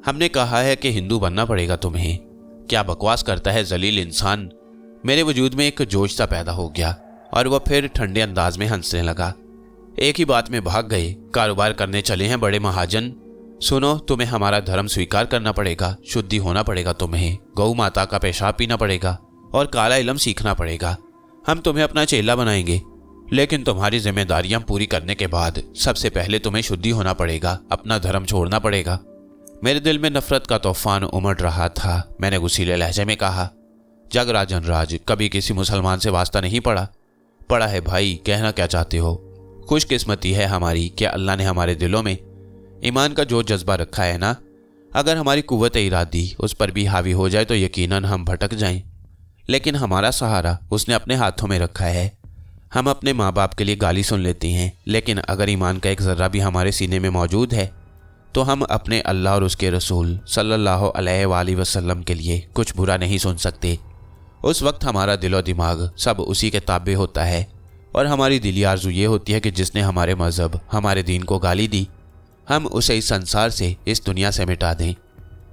हमने कहा है कि हिंदू बनना पड़ेगा तुम्हें। क्या बकवास करता है जलील इंसान। मेरे वजूद में एक जोश सा पैदा हो गया और वह फिर ठंडे अंदाज में हंसने लगा। एक ही बात में भाग गए, कारोबार करने चले हैं बड़े महाजन। सुनो, तुम्हें हमारा धर्म स्वीकार करना पड़ेगा, शुद्धि होना पड़ेगा तुम्हें, गौ माता का पेशाब पीना पड़ेगा और काला इलम सीखना पड़ेगा। हम तुम्हें अपना चेला बनाएंगे, लेकिन तुम्हारी जिम्मेदारियां पूरी करने के बाद सबसे पहले तुम्हें शुद्धि होना पड़ेगा, अपना धर्म छोड़ना पड़ेगा। मेरे दिल में नफरत का तूफान उमड़ रहा था। मैंने गुस्सीले लहजे में कहा, जगराजन राज, कभी किसी मुसलमान से वास्ता नहीं पड़ा है भाई, कहना क्या चाहते हो। खुशकिस्मती है हमारी कि अल्लाह ने हमारे दिलों में ईमान का जो जज्बा रखा है ना, अगर हमारी कुव्वत इरादी उस पर भी हावी हो जाए तो यकीनन हम भटक जाएं। लेकिन हमारा सहारा उसने अपने हाथों में रखा है। हम अपने माँ बाप के लिए गाली सुन लेते हैं, लेकिन अगर ईमान का एक ज़र्रा भी हमारे सीने में मौजूद है तो हम अपने अल्लाह और उसके रसूल सल्लल्लाहु अलैहि वसल्लम के लिए कुछ बुरा नहीं सुन सकते। उस वक्त हमारा दिलो दिमाग सब उसी के ताबे होता है और हमारी दिली आरज़ू ये होती है कि जिसने हमारे मज़हब, हमारे दीन को गाली दी, हम उसे इस संसार से, इस दुनिया से मिटा दें।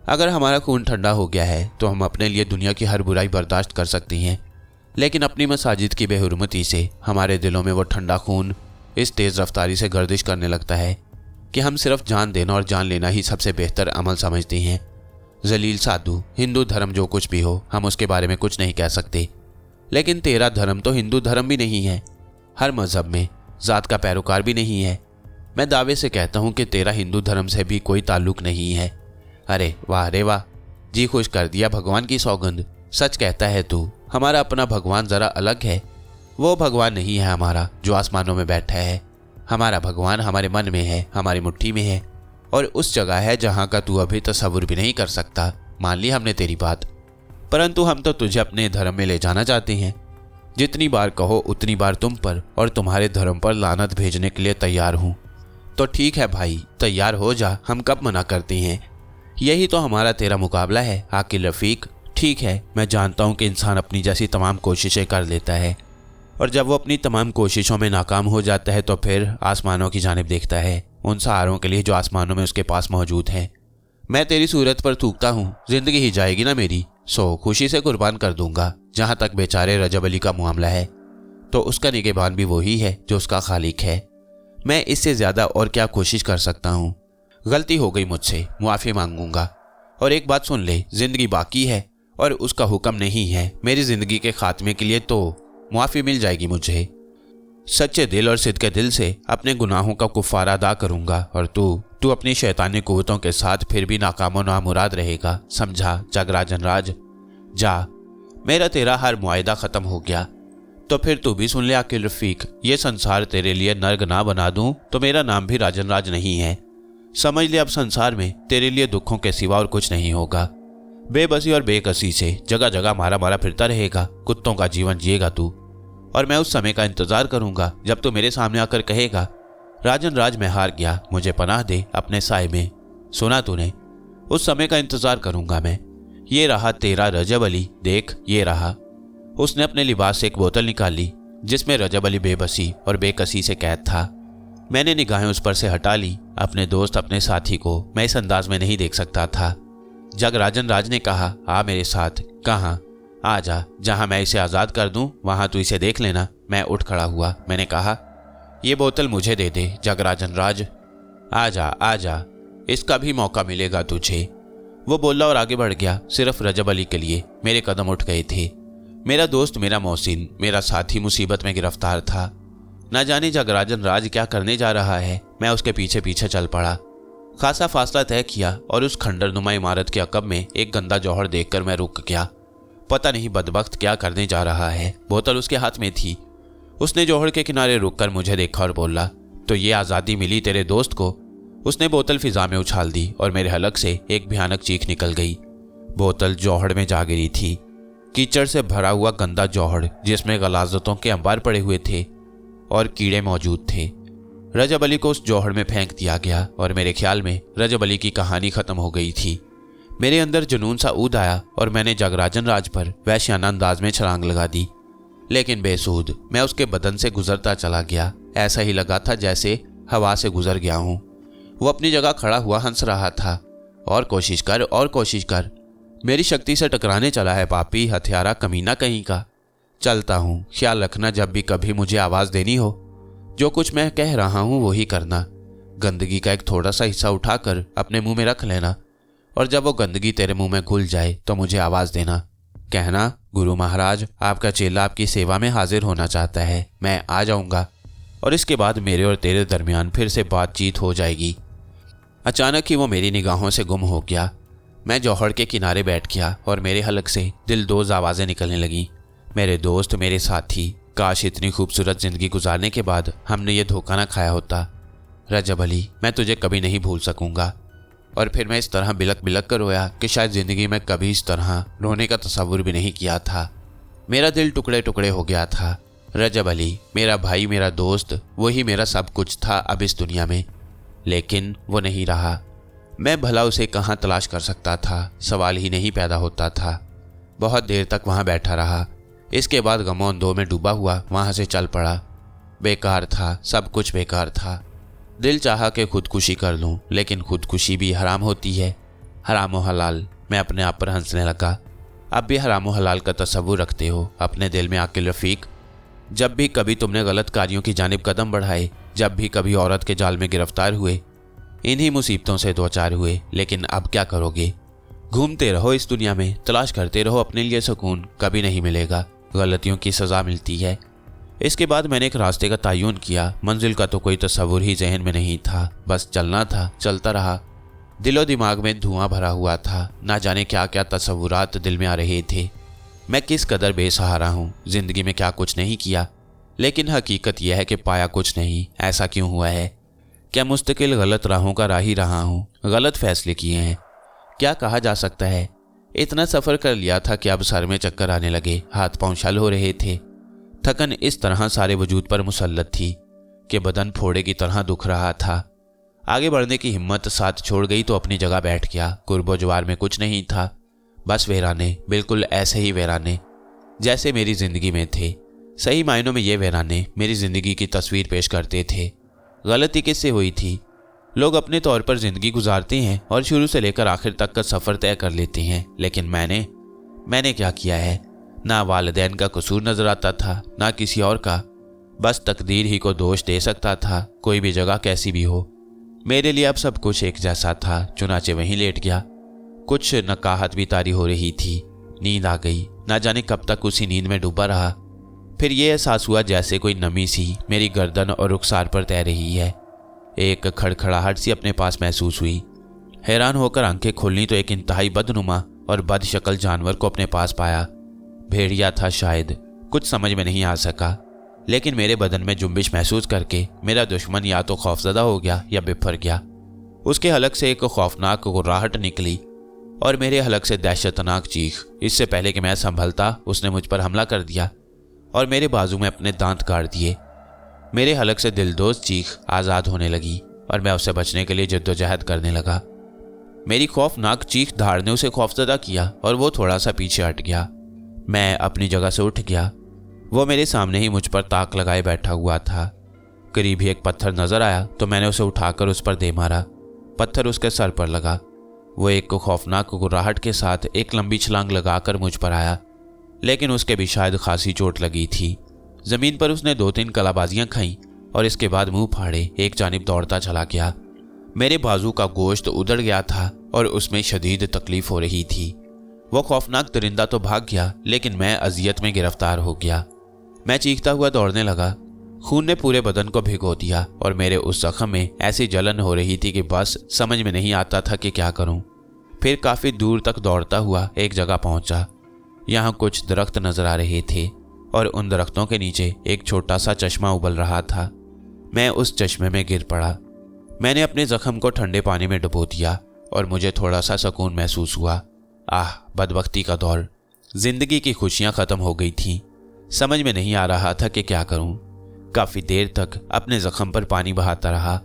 अगर हमारा खून ठंडा हो गया है तो हम अपने लिए दुनिया की हर बुराई बर्दाश्त कर सकते हैं, लेकिन अपनी मसाजिद की बेहुरमती से हमारे दिलों में वो ठंडा खून इस तेज़ रफ्तारी से गर्दिश करने लगता है कि हम सिर्फ जान देना और जान लेना ही सबसे बेहतर अमल समझते हैं। जलील साधु, हिंदू धर्म जो कुछ भी हो, हम उसके बारे में कुछ नहीं कह सकते, लेकिन तेरा धर्म तो हिंदू धर्म भी नहीं है, हर मज़हब में ज़ात का पैरोकार भी नहीं है। मैं दावे से कहता हूँ कि तेरा हिंदू धर्म से भी कोई ताल्लुक़ नहीं है। अरे वाह रे वाह, जी खुश कर दिया भगवान की सौगंध। सच कहता है तू, हमारा अपना भगवान ज़रा अलग है। वो भगवान नहीं है हमारा जो आसमानों में बैठा है। हमारा भगवान हमारे मन में है, हमारी मुट्ठी में है, और उस जगह है जहाँ का तू अभी तसव्वुर भी नहीं कर सकता। मान ली हमने तेरी बात, परंतु हम तो तुझे अपने धर्म में ले जाना चाहते हैं। जितनी बार कहो उतनी बार तुम पर और तुम्हारे धर्म पर लानत भेजने के लिए तैयार हूँ। तो ठीक है भाई, तैयार हो जा, हम कब मना करते हैं। यही तो हमारा तेरा मुकाबला है आकिल रफ़ीक। ठीक है, मैं जानता हूँ कि इंसान अपनी जैसी तमाम कोशिशें कर लेता है, और जब वो अपनी तमाम कोशिशों में नाकाम हो जाता है तो फिर आसमानों की जानिब देखता है, उन सहारों के लिए जो आसमानों में उसके पास मौजूद हैं। मैं तेरी सूरत पर थूकता हूँ, जिंदगी ही जाएगी ना मेरी, सो खुशी से कुर्बान कर दूंगा। जहाँ तक बेचारे रजब अली का मामला है तो उसका निगहबान भी वही है जो उसका खालिक है। मैं इससे ज़्यादा और क्या कोशिश कर सकता हूँ। गलती हो गई मुझसे, मुआफ़ी मांगूंगा। और एक बात सुन ले, ज़िंदगी बाकी है और उसका हुक्म नहीं है मेरी ज़िंदगी के खात्मे के लिए, तो मुआफ़ी मिल जाएगी मुझे। सच्चे दिल और सिद्क़े दिल से अपने गुनाहों का कुफ़ारा अदा करूँगा, और तू अपनी शैतानी कुव्वतों के साथ फिर भी नाकाम और नामुराद रहेगा। समझा जगराजन राज? जा, मेरा तेरा हर मुआहिदा ख़त्म हो गया। तो फिर तू भी सुन ले आकिल रफ़ीक, ये संसार तेरे लिए नर्क ना बना दूं तो मेरा नाम भी राजन राज नहीं है। समझ ले, अब संसार में तेरे लिए दुखों के सिवा और कुछ नहीं होगा। बेबसी और बेकसी से जगह जगह मारा मारा फिरता रहेगा, कुत्तों का जीवन जिएगा तू। और मैं उस समय का इंतज़ार करूंगा जब तू मेरे सामने आकर कहेगा, राजन राज मैं हार गया, मुझे पनाह दे अपने साए में। सुना तूने? उस समय का इंतज़ार करूंगा मैं। ये रहा तेरा रजब अली, देख ये रहा। उसने अपने लिबास से एक बोतल निकाली जिसमें रजब अली बेबसी और बेकसी से कैद था। मैंने निगाहें उस पर से हटा ली। अपने दोस्त, अपने साथी को मैं इस अंदाज में नहीं देख सकता था। जगराजन राज ने कहा, आ मेरे साथ। कहाँ? आ जा, जहाँ मैं इसे आज़ाद कर दूँ वहाँ तू इसे देख लेना। मैं उठ खड़ा हुआ। मैंने कहा, ये बोतल मुझे दे दे जगराजन राज। आजा आजा, इसका भी मौका मिलेगा तुझे। वो बोला और आगे बढ़ गया। सिर्फ रजब अली के लिए मेरे कदम उठ गए थे। मेरा दोस्त, मेरा मोहसिन, मेरा साथी मुसीबत में गिरफ्तार था। न जाने जगराजन राज क्या करने जा रहा है। मैं उसके पीछे पीछे चल पड़ा। खासा फासला तय किया और उस खंडरनुमा इमारत के अकब में एक गंदा जौहर देखकर मैं रुक गया। पता नहीं बदबख्त क्या करने जा रहा है। बोतल उसके हाथ में थी। उसने जौहर के किनारे रुककर मुझे देखा और बोला, तो ये आज़ादी मिली तेरे दोस्त को? उसने बोतल फिजा में उछाल दी और मेरे हलक से एक भयानक चीख निकल गई। बोतल जौहर में जा गिरी थी। कीचड़ से भरा हुआ गंदा जौहर जिसमें गलाजतों के अंबार पड़े हुए थे और कीड़े मौजूद थे। रजब अली को उस जौहर में फेंक दिया गया और मेरे ख्याल में रजब अली की कहानी खत्म हो गई थी। मेरे अंदर जुनून सा ऊद आया और मैंने जगराजन राज पर वैश्याना अंदाज में छलांग लगा दी। लेकिन बेसूद मैं उसके बदन से गुजरता चला गया। ऐसा ही लगा था जैसे हवा से गुजर गया हूँ। वो अपनी जगह खड़ा हुआ हंस रहा था। और कोशिश कर, और कोशिश कर, मेरी शक्ति से टकराने चला है पापी, हथियारा, कमीना कहीं का। चलता हूँ, ख्याल रखना जब भी कभी मुझे आवाज़ देनी हो। जो कुछ मैं कह रहा हूँ वही करना। गंदगी का एक थोड़ा सा हिस्सा उठाकर अपने मुंह में रख लेना और जब वो गंदगी तेरे मुंह में घुल जाए तो मुझे आवाज़ देना। कहना, गुरु महाराज, आपका चेला आपकी सेवा में हाजिर होना चाहता है, मैं आ जाऊँगा। और इसके बाद मेरे और तेरे दरमियान फिर से बातचीत हो जाएगी। अचानक ही वो मेरी निगाहों से गुम हो गया। मैं जौहर के किनारे बैठ गया और मेरे हलक से दिलदोज़ आवाज़ें निकलने लगीं। मेरे दोस्त, मेरे साथी, काश इतनी खूबसूरत ज़िंदगी गुजारने के बाद हमने ये धोखा ना खाया होता। रजब अली, मैं तुझे कभी नहीं भूल सकूँगा। और फिर मैं इस तरह बिलक बिलक कर रोया कि शायद ज़िंदगी में कभी इस तरह रोने का तसव्वुर भी नहीं किया था। मेरा दिल टुकड़े टुकड़े हो गया था। रजब अली, मेरा भाई, मेरा दोस्त, वही मेरा सब कुछ था अब इस दुनिया में। लेकिन वो नहीं रहा। मैं भला उसे कहाँ तलाश कर सकता था, सवाल ही नहीं पैदा होता था। बहुत देर तक वहाँ बैठा रहा। इसके बाद गमो अंधों में डूबा हुआ वहाँ से चल पड़ा। बेकार था, सब कुछ बेकार था। दिल चाहा कि खुदकुशी कर लूं, लेकिन खुदकुशी भी हराम होती है। हराम व हलाल। मैं अपने आप पर हंसने लगा। अब भी हराम व हलाल का तसव्वुर रखते हो अपने दिल में आकिल रफ़ीक? जब भी कभी तुमने गलत कार्यों की जानिब कदम बढ़ाए, जब भी कभी औरत के जाल में गिरफ्तार हुए, इन्हीं मुसीबतों से दो चार हुए। लेकिन अब क्या करोगे? घूमते रहो इस दुनिया में, तलाश करते रहो अपने लिए सुकून, कभी नहीं मिलेगा। गलतियों की सज़ा मिलती है। इसके बाद मैंने एक रास्ते का तयन किया। मंजिल का तो कोई तस्वुर ही जहन में नहीं था, बस चलना था। चलता रहा। दिलो दिमाग में धुआं भरा हुआ था। ना जाने क्या क्या तस्वुरात दिल में आ रहे थे। मैं किस कदर बेसहारा हूँ। जिंदगी में क्या कुछ नहीं किया, लेकिन हकीकत यह है कि पाया कुछ नहीं। ऐसा क्यों हुआ है? क्या मुस्तकिल गलत राहों का राही रहा हूँ? गलत फैसले किए हैं? क्या कहा जा सकता है? इतना सफ़र कर लिया था कि अब सर में चक्कर आने लगे, हाथ पांव छल हो रहे थे। थकन इस तरह सारे वजूद पर मुसल्लत थी कि बदन फोड़े की तरह दुख रहा था। आगे बढ़ने की हिम्मत साथ छोड़ गई तो अपनी जगह बैठ गया। कुर्बो जवार में कुछ नहीं था, बस वीराने, बिल्कुल ऐसे ही वीराने जैसे मेरी ज़िंदगी में थे। सही मायनों में ये वीराने मेरी ज़िंदगी की तस्वीर पेश करते थे। गलती किससे हुई थी? लोग अपने तौर पर ज़िंदगी गुजारते हैं और शुरू से लेकर आखिर तक का सफ़र तय कर लेते हैं। लेकिन मैंने क्या किया है? ना वालिदैन का कसूर नजर आता था, ना किसी और का। बस तकदीर ही को दोष दे सकता था, कोई भी जगह कैसी भी हो। मेरे लिए अब सब कुछ एक जैसा था, चुनाचे वहीं लेट गया। कुछ नकाहत भी तारी हो रही थी। नींद आ गई। ना जाने कब तक उसी नींद में डूबा रहा। फिर ये एहसास हुआ जैसे कोई नमी सी मेरी गर्दन और रुखसार पर तैर रही है। एक खड़खड़ाहट सी अपने पास महसूस हुई। हैरान होकर आंखें खोलनी तो एक इंतहाई बदनुमा और बदशक्ल जानवर को अपने पास पाया। भेड़िया था शायद, कुछ समझ में नहीं आ सका। लेकिन मेरे बदन में जुम्बिश महसूस करके मेरा दुश्मन या तो खौफजदा हो गया या बिफर गया। उसके हलक से एक खौफनाक गुर्राहट निकली और मेरे हलक से दहशतनाक चीख। इससे पहले कि मैं संभलता उसने मुझ पर हमला कर दिया और मेरे बाजू में अपने दांत काट दिए। मेरे हलक से दिलदोज़ चीख आज़ाद होने लगी और मैं उससे बचने के लिए जद्दोजहद करने लगा। मेरी खौफनाक चीख धाड़ ने उसे खौफजदा किया और वो थोड़ा सा पीछे हट गया। मैं अपनी जगह से उठ गया। वो मेरे सामने ही मुझ पर ताक लगाए बैठा हुआ था। करीब ही एक पत्थर नजर आया तो मैंने उसे उठाकर उस पर दे मारा। पत्थर उसके सर पर लगा। वो एक खौफनाक गुर्राहट के साथ एक लंबी छलांग लगाकर मुझ पर आया, लेकिन उसके भी शायद खासी चोट लगी थी। ज़मीन पर उसने 2-3 कलाबाजियां खाईं और इसके बाद मुंह फाड़े एक जानिब दौड़ता चला गया। मेरे बाजू का गोश्त उधड़ गया था और उसमें शदीद तकलीफ हो रही थी। वो खौफनाक दरिंदा तो भाग गया, लेकिन मैं अजियत में गिरफ्तार हो गया। मैं चीखता हुआ दौड़ने लगा। खून ने पूरे बदन को भिगो दिया और मेरे उस जख्म में ऐसी जलन हो रही थी कि बस समझ में नहीं आता था कि क्या करूं। फिर काफ़ी दूर तक दौड़ता हुआ एक जगह पहुंचा। यहाँ कुछ दरख्त नजर आ रहे थे और उन दरख्तों के नीचे एक छोटा सा चश्मा उबल रहा था। मैं उस चश्मे में गिर पड़ा। मैंने अपने जख्म को ठंडे पानी में डुबो दिया और मुझे थोड़ा सा सुकून महसूस हुआ। आह, बदबख्ती का दौर। जिंदगी की खुशियां खत्म हो गई थीं। समझ में नहीं आ रहा था कि क्या करूं। काफ़ी देर तक अपने जख्म पर पानी बहाता रहा।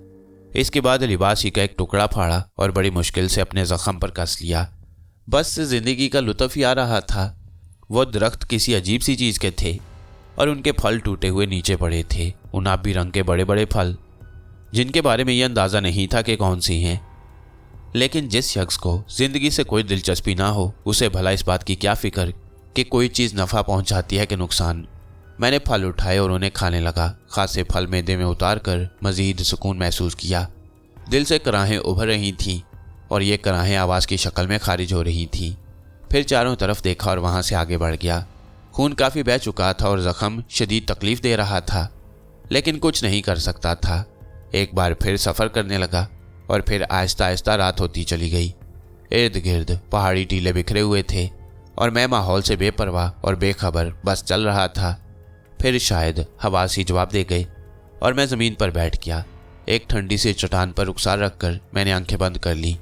इसके बाद लिबास ही का एक टुकड़ा फाड़ा और बड़ी मुश्किल से अपने जख्म पर कस लिया। बस जिंदगी का लुत्फ ही आ रहा था। वो दरख्त किसी अजीब सी चीज़ के थे और उनके फल टूटे हुए नीचे पड़े थे, गुलाबी रंग के बड़े बड़े फल, जिनके बारे में यह अंदाज़ा नहीं था कि कौन सी हैं। लेकिन जिस शख्स को ज़िंदगी से कोई दिलचस्पी ना हो, उसे भला इस बात की क्या फ़िक्र कि कोई चीज़ नफ़ा पहुंचाती है कि नुकसान। मैंने फल उठाए और उन्हें खाने लगा। खासे फल मैदे में उतार कर मज़ीद सुकून महसूस किया। दिल से कराहें उभर रही थीं और ये कराहें आवाज़ की शक्ल में खारिज हो रही थीं। फिर चारों तरफ देखा और वहाँ से आगे बढ़ गया। खून काफ़ी बह चुका था और ज़ख्म शदीद तकलीफ़ दे रहा था, लेकिन कुछ नहीं कर सकता था। एक बार फिर सफ़र करने लगा और फिर आहिस्ता आहिस्ता रात होती चली गई। इर्द गिर्द पहाड़ी टीले बिखरे हुए थे और मैं माहौल से बेपरवाह और बेखबर बस चल रहा था। फिर शायद हवा सी जवाब दे गई और मैं ज़मीन पर बैठ गया। एक ठंडी सी चट्टान पर रुखसार रखकर मैंने आंखें बंद कर ली।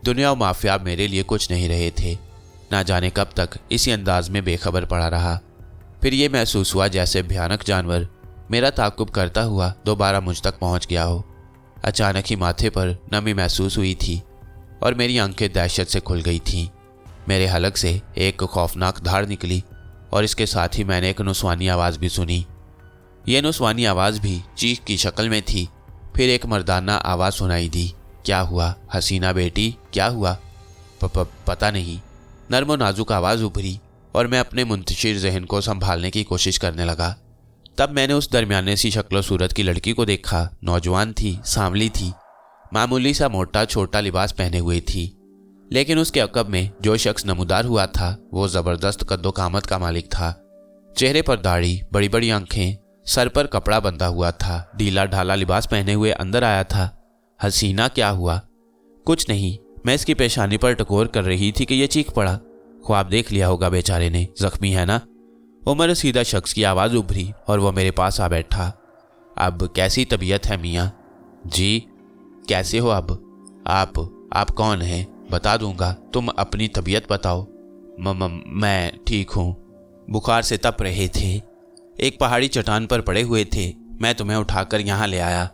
दुनिया और माफिया मेरे लिए कुछ नहीं रहे थे। ना जाने कब तक इसी अंदाज में बेखबर पड़ा रहा। फिर ये महसूस हुआ जैसे भयानक जानवर मेरा ताक़ुब करता हुआ दोबारा मुझ तक पहुंच गया हो। अचानक ही माथे पर नमी महसूस हुई थी और मेरी आंखें दहशत से खुल गई थीं। मेरे हलक से एक खौफनाक धार निकली और इसके साथ ही मैंने एक नुस्वानी आवाज़ भी सुनी। ये नुस्वानी आवाज़ भी चीख की शक्ल में थी। फिर एक मर्दाना आवाज़ सुनाई दी। क्या हुआ हसीना बेटी, क्या हुआ? पता नहीं। नर्म और नाजुक आवाज़ उभरी और मैं अपने मुंतशिर जहन को संभालने की कोशिश करने लगा। तब मैंने उस दरमियाने सी शक्ल सूरत की लड़की को देखा। नौजवान थी, सांवली थी, मामूली सा मोटा छोटा लिबास पहने हुए थी, लेकिन उसके अकब में जो शख्स नमूदार हुआ था वो ज़बरदस्त कद्दो कामत का मालिक था। चेहरे पर दाढ़ी, बड़ी बड़ी आंखें, सर पर कपड़ा बंधा हुआ था। ढीला ढाला लिबास पहने हुए अंदर आया था। हसीना, क्या हुआ? कुछ नहीं। मैं इसकी पेशानी पर टकोर कर रही थी कि यह चीख पड़ा। ख्वाब देख लिया होगा बेचारे ने, जख्मी है ना? उम्र सीधा शख्स की आवाज़ उभरी और वो मेरे पास आ बैठा। अब कैसी तबीयत है मियाँ? जी, कैसे हो अब? आप कौन हैं? बता दूंगा, तुम अपनी तबीयत बताओ। मैं ठीक हूँ। बुखार से तप रहे थे, एक पहाड़ी चट्टान पर पड़े हुए थे। मैं तुम्हें उठाकर यहाँ ले आया।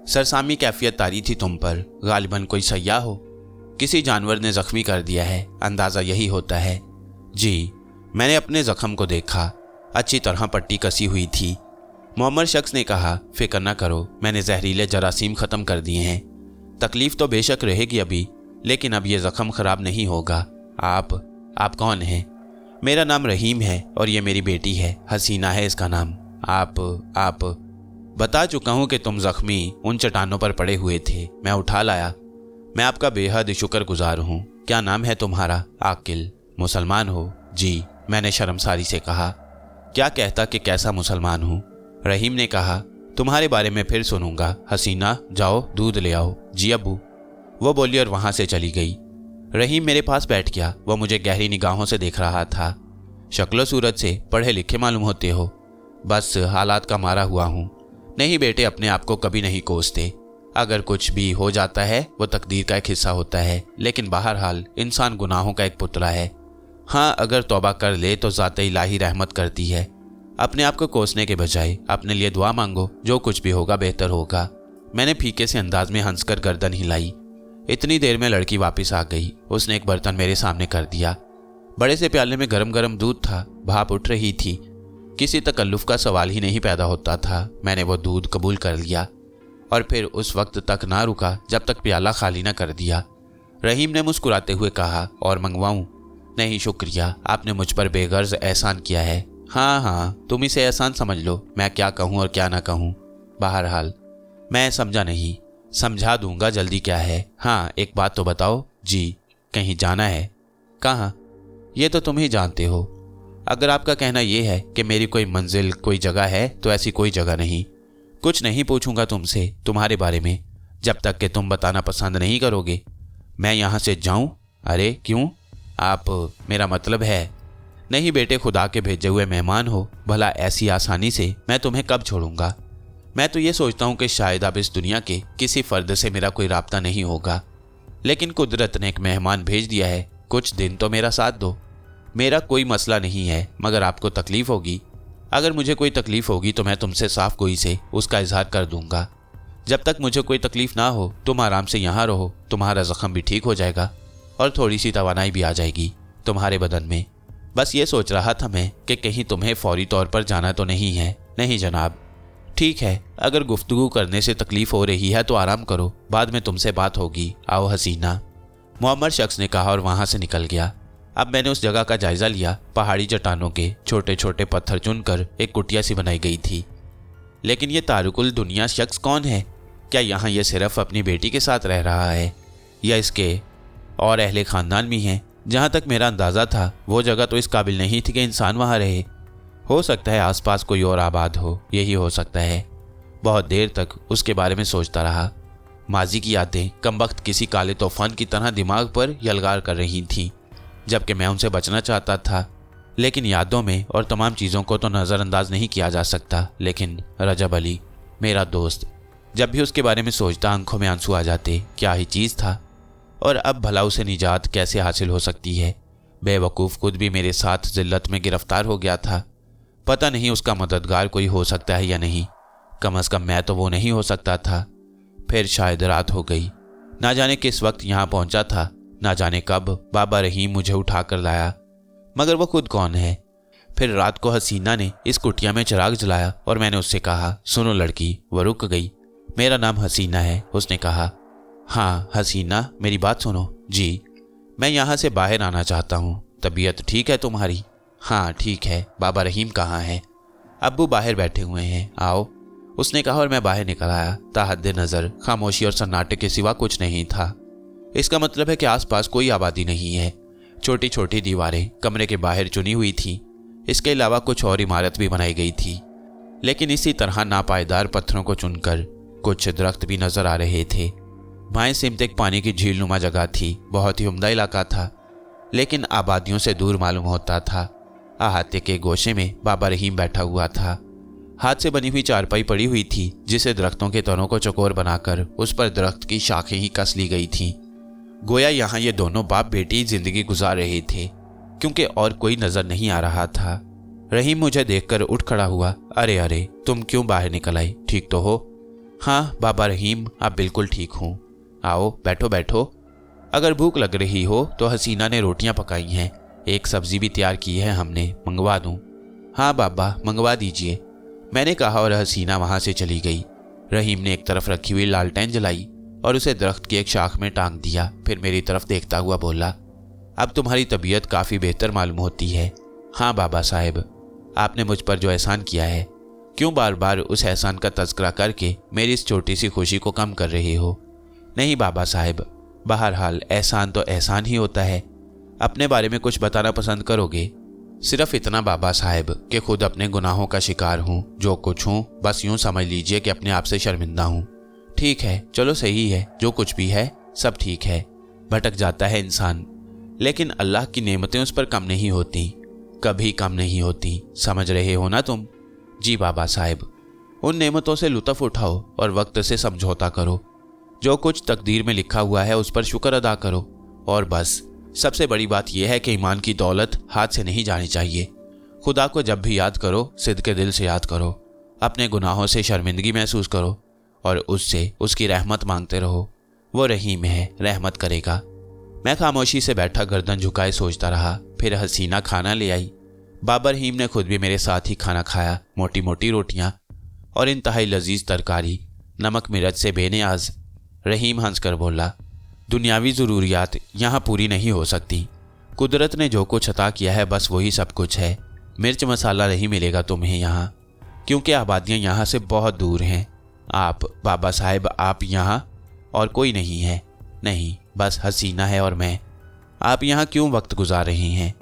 सरसामी कैफियत तारी थी तुम पर। गालिबन कोई सयाह हो, किसी जानवर ने जख्मी कर दिया है, अंदाज़ा यही होता है। जी, मैंने अपने जख्म को देखा। अच्छी तरह पट्टी कसी हुई थी। मोहम्मद शख्स ने कहा, फिक्र न करो, मैंने जहरीले जरासीम ख़त्म कर दिए हैं। तकलीफ़ तो बेशक रहेगी अभी, लेकिन अब यह ज़ख्म ख़राब नहीं होगा। आप कौन हैं? मेरा नाम रहीम है और ये मेरी बेटी है, हसीना है इसका नाम। आप बता चुका हूँ कि तुम ज़ख्मी उन चट्टानों पर पड़े हुए थे, मैं उठा लाया। मैं आपका बेहद शुक्रगुजार हूँ। क्या नाम है तुम्हारा? आकिल। मुसलमान हो? जी, मैंने शर्मसारी से कहा। क्या कहता कि कैसा मुसलमान हूँ? रहीम ने कहा, तुम्हारे बारे में फिर सुनूंगा। हसीना, जाओ दूध ले आओ। जी अब्बू, वो बोली और वहाँ से चली गई। रहीम मेरे पास बैठ गया। वह मुझे गहरी निगाहों से देख रहा था। शक्लो सूरत से पढ़े लिखे मालूम होते हो। बस हालात का मारा हुआ हूँ। नहीं बेटे, अपने आप को कभी नहीं कोसते। अगर कुछ भी हो जाता है वो तकदीर का एक हिस्सा होता है, लेकिन बहरहाल इंसान गुनाहों का एक पुतला है। हाँ, अगर तौबा कर ले तो ज़ात इलाही रहमत करती है। अपने आप को कोसने के बजाय अपने लिए दुआ मांगो, जो कुछ भी होगा बेहतर होगा। मैंने फीके से अंदाज में हंसकर गर्दन हिलाई। इतनी देर में लड़की वापस आ गई। उसने एक बर्तन मेरे सामने कर दिया। बड़े से प्याले में गरम गरम दूध था। भाप उठ रही थी। किसी तकल्लुफ़ का सवाल ही नहीं पैदा होता था। मैंने वो दूध कबूल कर लिया और फिर उस वक्त तक ना रुका जब तक प्याला खाली ना कर दिया। रहीम ने मुस्कुराते हुए कहा, और मंगवाऊं? नहीं शुक्रिया, आपने मुझ पर बेगर्ज एहसान किया है। हाँ, तुम इसे एहसान समझ लो। मैं क्या कहूँ और क्या ना कहूँ। बहरहाल मैं समझा नहीं। समझा दूंगा, जल्दी क्या है। हाँ एक बात तो बताओ। जी, कहीं जाना है? कहाँ? ये तो तुम ही जानते हो। अगर आपका कहना यह है कि मेरी कोई मंजिल, कोई जगह है, तो ऐसी कोई जगह नहीं। कुछ नहीं पूछूंगा तुमसे तुम्हारे बारे में, जब तक कि तुम बताना पसंद नहीं करोगे। मैं यहाँ से जाऊँ? अरे क्यों? आप, मेरा मतलब है। नहीं बेटे, खुदा के भेजे हुए मेहमान हो, भला ऐसी आसानी से मैं तुम्हें कब छोड़ूंगा। मैं तो ये सोचता हूँ कि शायद अब इस दुनिया के किसी फर्द से मेरा कोई राब्ता नहीं होगा, लेकिन कुदरत ने एक मेहमान भेज दिया है। कुछ दिन तो मेरा साथ दो। मेरा कोई मसला नहीं है, मगर आपको तकलीफ होगी। अगर मुझे कोई तकलीफ होगी तो मैं तुमसे साफ गोई से उसका इजहार कर दूंगा। जब तक मुझे कोई तकलीफ ना हो तुम आराम से यहाँ रहो। तुम्हारा जख्म भी ठीक हो जाएगा और थोड़ी सी तवानाई भी आ जाएगी तुम्हारे बदन में। बस ये सोच रहा था मैं कि कहीं तुम्हें फौरी तौर पर जाना तो नहीं है। नहीं जनाब। ठीक है, अगर गुफ्तगू करने से तकलीफ हो रही है तो आराम करो, बाद में तुमसे बात होगी। आओ हसीना, मुअम्मर शख्स ने कहा और वहां से निकल गया। अब मैंने उस जगह का जायजा लिया। पहाड़ी चट्टानों के छोटे छोटे पत्थर चुनकर एक कुटिया सी बनाई गई थी। लेकिन ये तारुकुल दुनिया शख्स कौन है? क्या यहाँ ये सिर्फ अपनी बेटी के साथ रह रहा है या इसके और अहले खानदान भी हैं? जहाँ तक मेरा अंदाज़ा था वो जगह तो इस काबिल नहीं थी कि इंसान वहाँ रहे। हो सकता है आसपास कोई और आबाद हो, यही हो सकता है। बहुत देर तक उसके बारे में सोचता रहा। माजी की यादें कमबख्त किसी काले तूफान की तरह दिमाग पर यलगार कर रही थीं, जबकि मैं उनसे बचना चाहता था। लेकिन यादों में और तमाम चीज़ों को तो नज़रअंदाज नहीं किया जा सकता। लेकिन रजब अली, मेरा दोस्त, जब भी उसके बारे में सोचता आंखों में आंसू आ जाते। क्या ही चीज़ था, और अब भला उसे निजात कैसे हासिल हो सकती है? बेवकूफ़ खुद भी मेरे साथ जिल्लत में गिरफ्तार हो गया था। पता नहीं उसका मददगार कोई हो सकता है या नहीं। कम अज़ कम मैं तो वो नहीं हो सकता था। फिर शायद रात हो गई। ना जाने किस वक्त यहाँ पहुँचा था, ना जाने कब बाबा रहीम मुझे उठा कर लाया। मगर वो खुद कौन है? फिर रात को हसीना ने इस कुटिया में चिराग जलाया और मैंने उससे कहा, सुनो लड़की। वो रुक गई। मेरा नाम हसीना है, उसने कहा। हाँ हसीना, मेरी बात सुनो। जी, मैं यहाँ से बाहर आना चाहता हूँ। तबीयत ठीक है तुम्हारी? हाँ ठीक है। बाबा रहीम कहाँ है? अब्बू बाहर बैठे हुए हैं, आओ, उसने कहा और मैं बाहर निकल आया। ताहद्दे नज़र खामोशी और सन्नाटे के सिवा कुछ नहीं था। इसका मतलब है कि आसपास कोई आबादी नहीं है। छोटी छोटी दीवारें कमरे के बाहर चुनी हुई थीं। इसके अलावा कुछ और इमारत भी बनाई गई थी, लेकिन इसी तरह नापायदार पत्थरों को चुनकर कुछ दरख्त भी नजर आ रहे थे। बाएं सिमत एक पानी की झील नुमा जगह थी। बहुत ही उम्दा इलाका था, लेकिन आबादियों से दूर मालूम होता था। अहाते के गोशे में बाबा रहीम बैठा हुआ था। हाथ से बनी हुई चारपाई पड़ी हुई थी, जिसे दरख्तों के तनों को चकोर बनाकर उस पर दरख्त की शाखें ही कस ली गई थीं। गोया यहाँ ये दोनों बाप बेटी जिंदगी गुजार रहे थे, क्योंकि और कोई नजर नहीं आ रहा था। रहीम मुझे देखकर उठ खड़ा हुआ। अरे अरे, तुम क्यों बाहर निकल आई? ठीक तो हो? हाँ बाबा रहीम, आप बिल्कुल ठीक हूँ। आओ बैठो बैठो। अगर भूख लग रही हो तो हसीना ने रोटियां पकाई हैं, एक सब्जी भी तैयार की है हमने, मंगवा दूं? हाँ बाबा, मंगवा दीजिए, मैंने कहा और हसीना वहां से चली गई। रहीम ने एक तरफ रखी हुई लालटेन जलाई और उसे दरख्त की एक शाख में टांग दिया। फिर मेरी तरफ देखता हुआ बोला, अब तुम्हारी तबीयत काफ़ी बेहतर मालूम होती है। हाँ बाबा साहब, आपने मुझ पर जो एहसान किया है, क्यों बार बार उस एहसान का तज़किरा करके मेरी इस छोटी सी खुशी को कम कर रहे हो? नहीं बाबा साहब, बहरहाल एहसान तो एहसान ही होता है। अपने बारे में कुछ बताना पसंद करोगे? सिर्फ इतना बाबा साहब कि खुद अपने गुनाहों का शिकार हूँ। जो कुछ हूँ बस यूँ समझ लीजिए कि अपने आप से शर्मिंदा हूँ। ठीक है, चलो सही है, जो कुछ भी है सब ठीक है। भटक जाता है इंसान, लेकिन अल्लाह की नेमतें उस पर कम नहीं होती, कभी कम नहीं होती। समझ रहे हो ना तुम? जी बाबा साहब। उन नेमतों से लुत्फ़ उठाओ और वक्त से समझौता करो। जो कुछ तकदीर में लिखा हुआ है उस पर शुक्र अदा करो। और बस सबसे बड़ी बात यह है कि ईमान की दौलत हाथ से नहीं जानी चाहिए। खुदा को जब भी याद करो, सिद्क़ के दिल से याद करो। अपने गुनाहों से शर्मिंदगी महसूस करो और उससे उसकी रहमत मांगते रहो। वो रहीम है, रहमत करेगा। मैं खामोशी से बैठा गर्दन झुकाए सोचता रहा। फिर हसीना खाना ले आई। बाबा रहीम ने खुद भी मेरे साथ ही खाना खाया। मोटी मोटी रोटियां और इंतहाई लजीज तरकारी, नमक मिर्च से बेनियाज। रहीम हंसकर बोला, दुनियावी ज़रूरियात यहाँ पूरी नहीं हो सकती। कुदरत ने जो कुछ अता किया है बस वही सब कुछ है। मिर्च मसाला नहीं मिलेगा तुम्हें यहाँ, क्योंकि आबादियाँ यहाँ से बहुत दूर हैं। आप बाबा साहब, आप यहाँ और कोई नहीं है। नहीं, बस हसीना है और मैं। आप यहाँ क्यों वक्त गुजार रही हैं?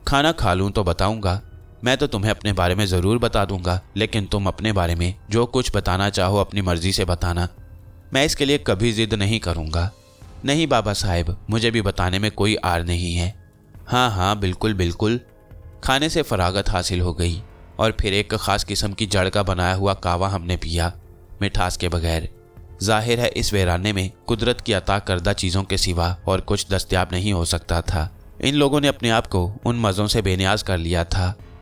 खाना खा लूँ तो बताऊँगा। मैं तो तुम्हें अपने बारे में ज़रूर बता दूंगा, लेकिन तुम अपने बारे में जो कुछ बताना चाहो अपनी मर्जी से बताना। मैं इसके लिए कभी जिद नहीं करूँगा। नहीं बाबा साहेब, मुझे भी बताने में कोई आर नहीं है। हाँ हाँ, बिल्कुल बिल्कुल। खाने से फरागत हासिल हो गई और फिर एक ख़ास किस्म की जड़ का बनाया हुआ कावा हमने पिया, मिठास के बगैर। जाहिर है इस वीराने में कुदरत की अता करदा चीज़ों के सिवा और कुछ दस्तयाब नहीं हो सकता था। इन लोगों ने अपने आप को उन मज़ों से बेनियाज कर लिया था